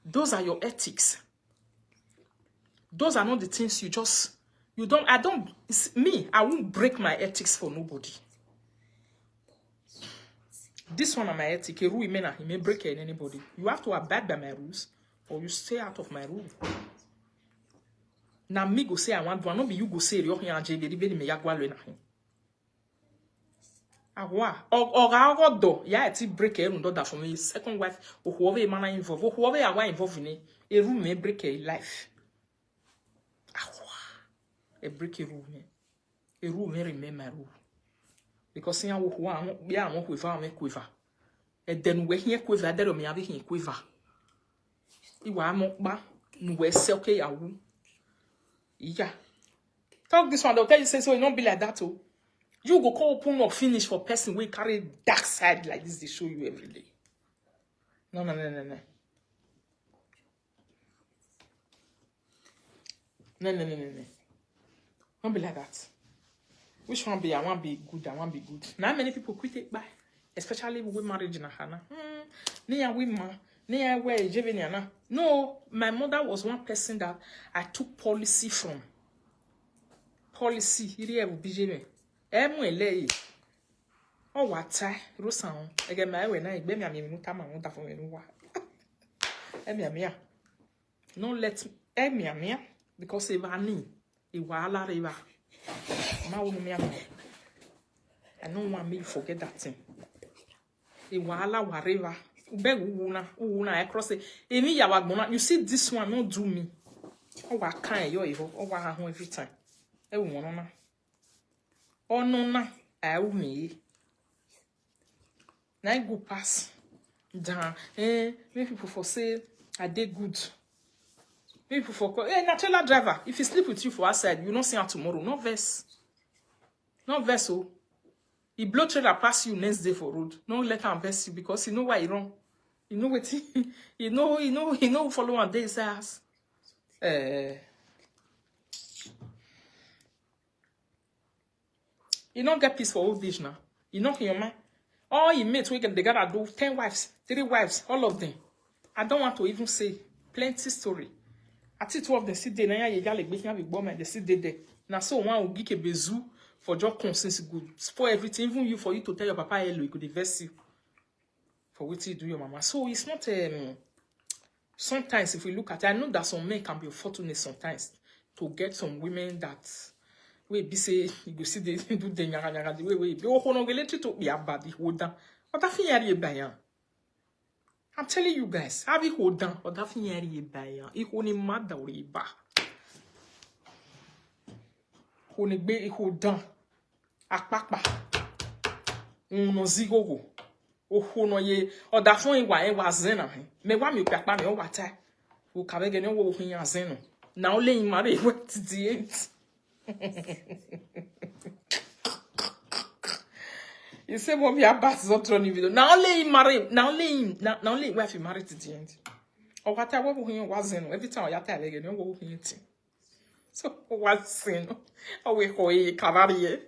Those are your ethics. Those are not the things you don't, it's me, I won't break my ethics for nobody. This one are my ethics. A rule he may break it in anybody. You have to abide by my rules or you stay out of my rule. Now me go say I want to, not be you go say you and JD me yagwalo na him. Awa or do ya eti break e rundo that for me second wife or whoever man involved or whoever you are involved in a room may break a life. Awa a break a room may remain my rule because see how be I won't quiver. E then we here quiver, there me have here quiver. Iwa amokba, nu we selke ya wu. Yeah. Talk this one, they'll tell you, say, so it don't be like that, oh. You go call open or finish for person we carry dark side like this, they show you every day. No. No. Don't be like that. Which one be? I want be good, I want be good. Now many people quit it by, especially with marriage in a hana. No, my mother was one person that I took policy from. Policy, here will be Emwe oh what Rosan again my way na igbe mi ami nu ta ma won da fun mi nu wa emi no let emi because eva ni iwa ala riva ma wo mi am I don't want me to forget that thing iwa ala wa riva ube una I cross it emi ya wa gbona you see this one no do me o wa kan yo iho o wa ha every time e wo no na ono na I will me. Now go pass down. Many people for say I did good. Many people for natural driver. If he sleep with you for outside, you not see her tomorrow. No verse. No verse. Oh, he blow trailer pass you next day for road. No let him verse you because you know why he wrong. You know what he know follow one day says. You don't get peace for old age now. You know in your mind. All you mates we can they gotta do 10 wives, 3 wives, all of them. I don't want to even say plenty story. I think 2 of them sit there now you got like making big bomb and they sit there. Now so one will give a bezu for job conscience good. Spoil everything, even you for you to tell your papa hello, he could invest you for what you do your mama. So it's not sometimes if we look at it, I know that some men can be fortunate sometimes to get some women that we be say you go see they do the nyanga the way be o no get to be bad hold down but that thing yari bayan I'm telling you guys have it hold down but that thing yari bayan e ho ni mada ori ba ho ni gbe e hold down apapa no zigogo o ho no ye o da fun iwa zena me wa mi papa me o wa tai o ka be ge ni wo hin ya zeno na o le yin mare we ti di eight. You say what we are bats not running video. Now only marry, now only wife married to the end. Or what I wasn't every time I had again, you go it. So what's sin? Oh we hoy cavalier.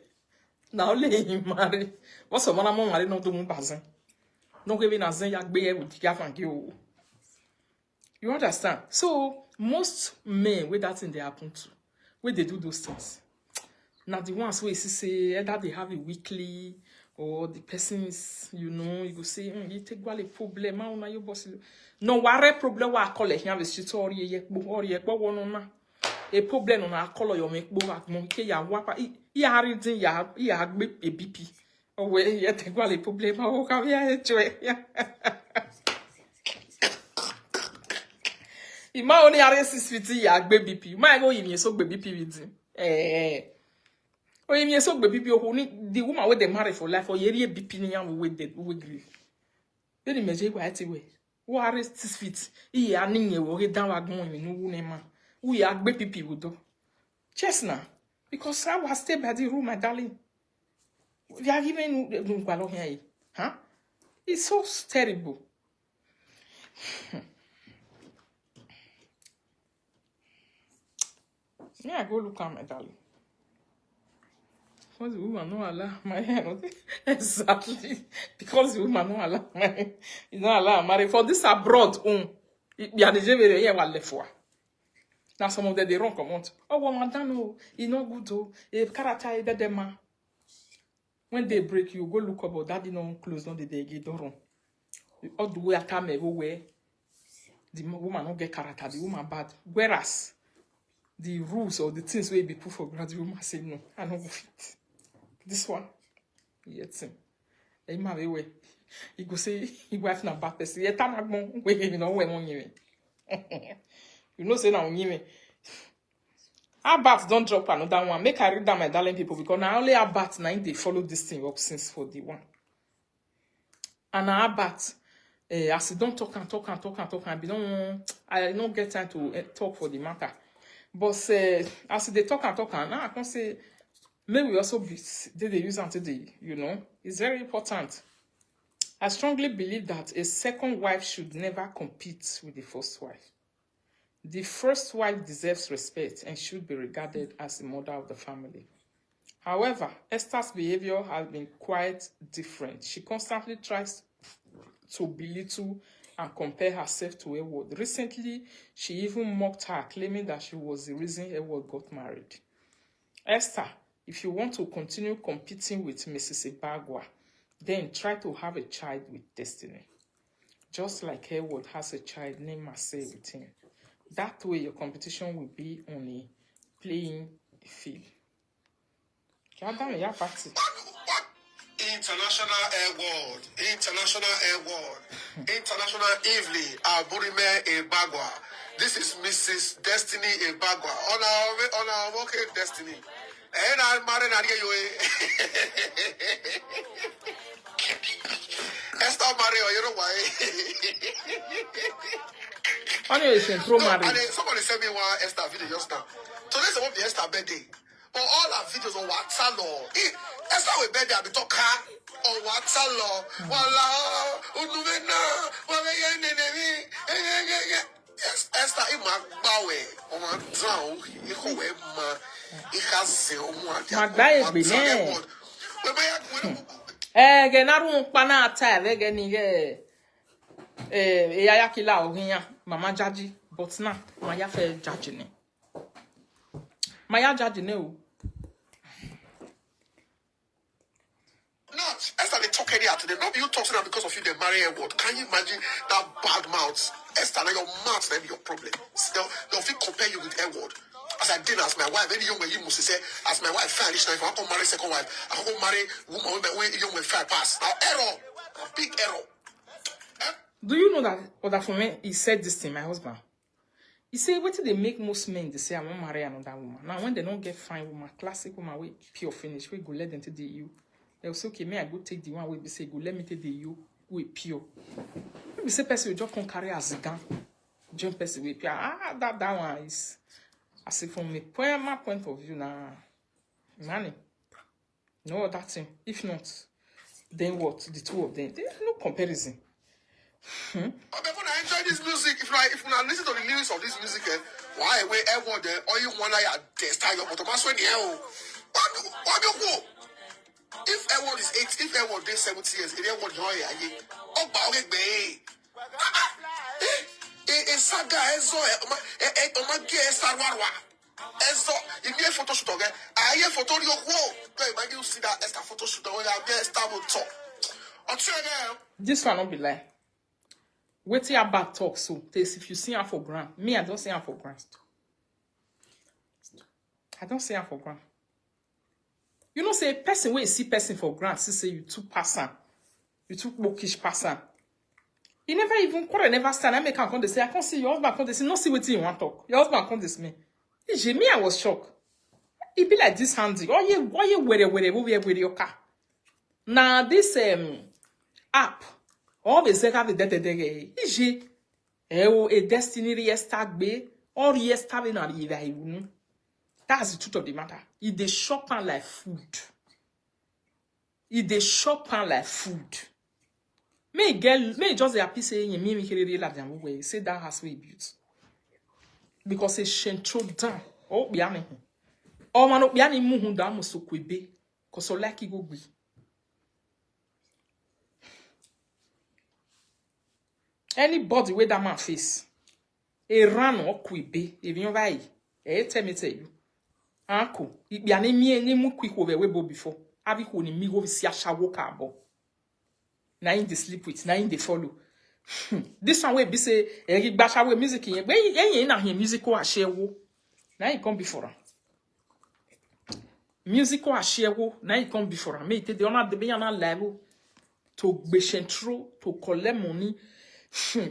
Now only marry. What's a man among I don't do bazin. No giving a zen yak be with Gavan you. You understand? So most men with that thing they happen to. Where they do those things. Now the ones where you say either they have a weekly or the person is, you know, you go say, you take a problem, now you boss. No, what problem wa call it here is or ye one a problem on our color you make bo at monkey ya wapa ya reading ya a BP. Oh well you take a problem, oh come here to If my only RS50 ya baby BP, my go in so baby BP with him. Or in so baby BP who need the woman with the marry for life or ye BP niya with the we grief. Then imagine what way. Who RS50 he aning ye wo down wagon in no nema. We are baby BP would do. Chestnut. Because I was stay by the room, my darling. We are even here. Huh? It's so terrible. Yeah, go look at my darling. Because the woman no allow my hair. Exactly. Because the woman no allow my you don't allow marry for this abroad. You are the very here what left for. Now some of them they run come out. Oh, woman, no, it's not good to a character that them. When they break you, go look about that. No close, no they get don't run. All the way at time everywhere. The woman don't get character. The woman bad. Whereas the rules or the things where be put for granted, the woman say no, I don't fit. This one, yes, he marry way. He go say he wife na bad person. He time agbon we you know where money. You know say now me. Abat don't drop another one. Make I read down my darling people because now only Abat now they follow this thing up since for the one. And I bat, as you don't talk, I don't get time to talk for the matter. But as they talk, now I can say, maybe we also be, they use until the, it's very important. I strongly believe that a second wife should never compete with the first wife. The first wife deserves respect and should be regarded as the mother of the family. However, Esther's behavior has been quite different. She constantly tries to belittle and compare herself to Edward. Recently, she even mocked her, claiming that she was the reason Edward got married. Esther, if you want to continue competing with Mrs. Ibagwa, then try to have a child with Destiny. Just like Edward has a child named Marseille with him. That way, your competition will be on a playing field. International Award, International Award, International Evelyn Aburime Ibagwa. This is Mrs. Destiny Ibagwa. On our working Destiny. And I'm married and you. Esther Mario, you know why? Somebody sent me one Esther video just now. Today's about the Esther birthday. But all our videos on WhatsApp, Esther will birthday, I'll be talking on WhatsApp. Yes, Esther, in my bowie, on my drown, you go away, it has zero one. Genaru panata vegeni yaya kila ohinya mama jaji but na maya fe jaji ne maya jaji ne o not Esther they talk any today. Not you talk to them because of you they marry Edward. Can you imagine that bad mouth? Esther, now your mouth may be your problem. They'll feel compare you with Edward. As I did as my wife, any young you must say, as my wife fell, if I can marry second wife, I can marry woman when young when fair pass. Now error, a big error. Do you know that other for me he said this to my husband? He said, what do they make most men they say I won't marry another woman? Now when they don't get fine woman, classic woman we pure finish, we go let them take the you. They'll say, okay, may I go take the one we say go let me take the you we pure. We say person you just can't carry as a gun. Jump person we pure. That one is I say from my point of view now, money. No other thing. If not, then what? The two of them. There's no comparison. But when I enjoy this music, if I listen to the lyrics of this music, why we Edward there, or you want to test your bottom, I swear the hell. What do you go? If Edward is 8, if Edward is 70 years, if Edward is oh, okay, babe. Saga Ezo, Sarwarwa. Ezo, if you photo shoot again, I hear photo your wall. You see that Esther photo shoot when I get Esther will talk. This one not be like. Wait till about talk so. If you see her for grand, me I don't see her for grand. I don't see her for grand. You know, say person where you see person for grand, say you too person, you too bookish person. You never even could never stand. I make her come to say, I can't see your husband come to say, no see what you want to talk. Your husband come to me. Me, I was shocked. It be like this handy. Oh yeah, why you wear with your car? Now this app, always have the a destiny restart be or restart in a that's the truth of the matter. It they shop and like food. It they shop and like food. May just happy saying me really like them way. Say that has way built. Because it's shencho down. Oh biane. Oh man biane muhu da muso kwebe. Cause so like go be. Anybody with that man face. A run or kwebe. If you buy tell you. Uncle, it be an emu quick over webo before. Abi who ni migo visi ashawo kabo. Na in the sleep with, na in the follow. This one way be say, Eric Basha we music in when na here musical ashewo. Na you come before. Musical ashewo, na you come before. Me te the honor de be na level to be central to collect money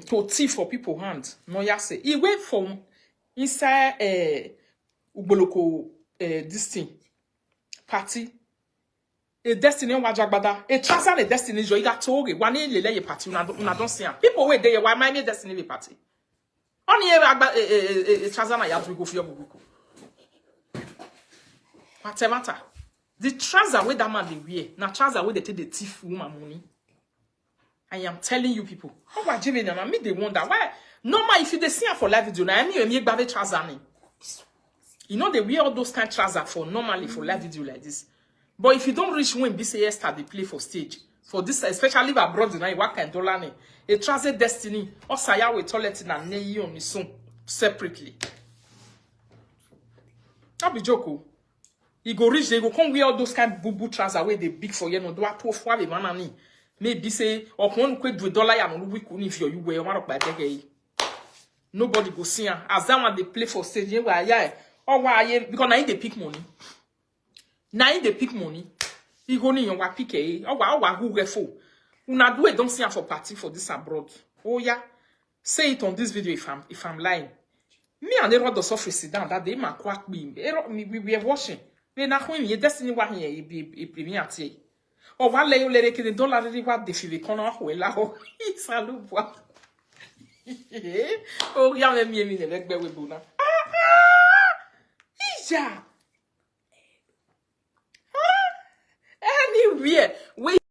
to thief for people hand. No ya say. He went from inside Uboloko this thing party A destiny wajagbada. A trouser a destiny jo. You got told one in the party. Una don't see. People wait there. Why my destiny party? Only a trouser na yat we go for your buku. Matter. The trouser where that man they wear. Na trouser where they take the thief woman money. I am telling you people. How about Jimmy and me they wonder why. Normal if you they see her for live video. Now me gbave trouser ni. You know they wear all those kind of trousers for normally for live video like this. But if you don't reach when BCS start they play for stage, for this especially if abroad now what kind dollar ne, a trouser destiny or saya with toilet na ne on his own separately. That be joke. You go reach they go come wear all those kind boo trousers where they big for you no do a to for the man maybe say or one quick $2 ya no we couldn't if you wear one of by nobody go see her as that one they play for stage where yeah. Or why because now they pick money. Now they pick money. You go in your pick or why who get for. Una do it don't see for party for this abroad. Oh yeah. Say it on this video if I'm lying. Me and the rod of surface sit down that day ma quack me. We are watching. We na when your destiny wa here be me at ye. Or one lay let it $1 really what the fee corner wela ho. Salut bois. Oh yeah me never be with Buna. Yeah. Anywhere.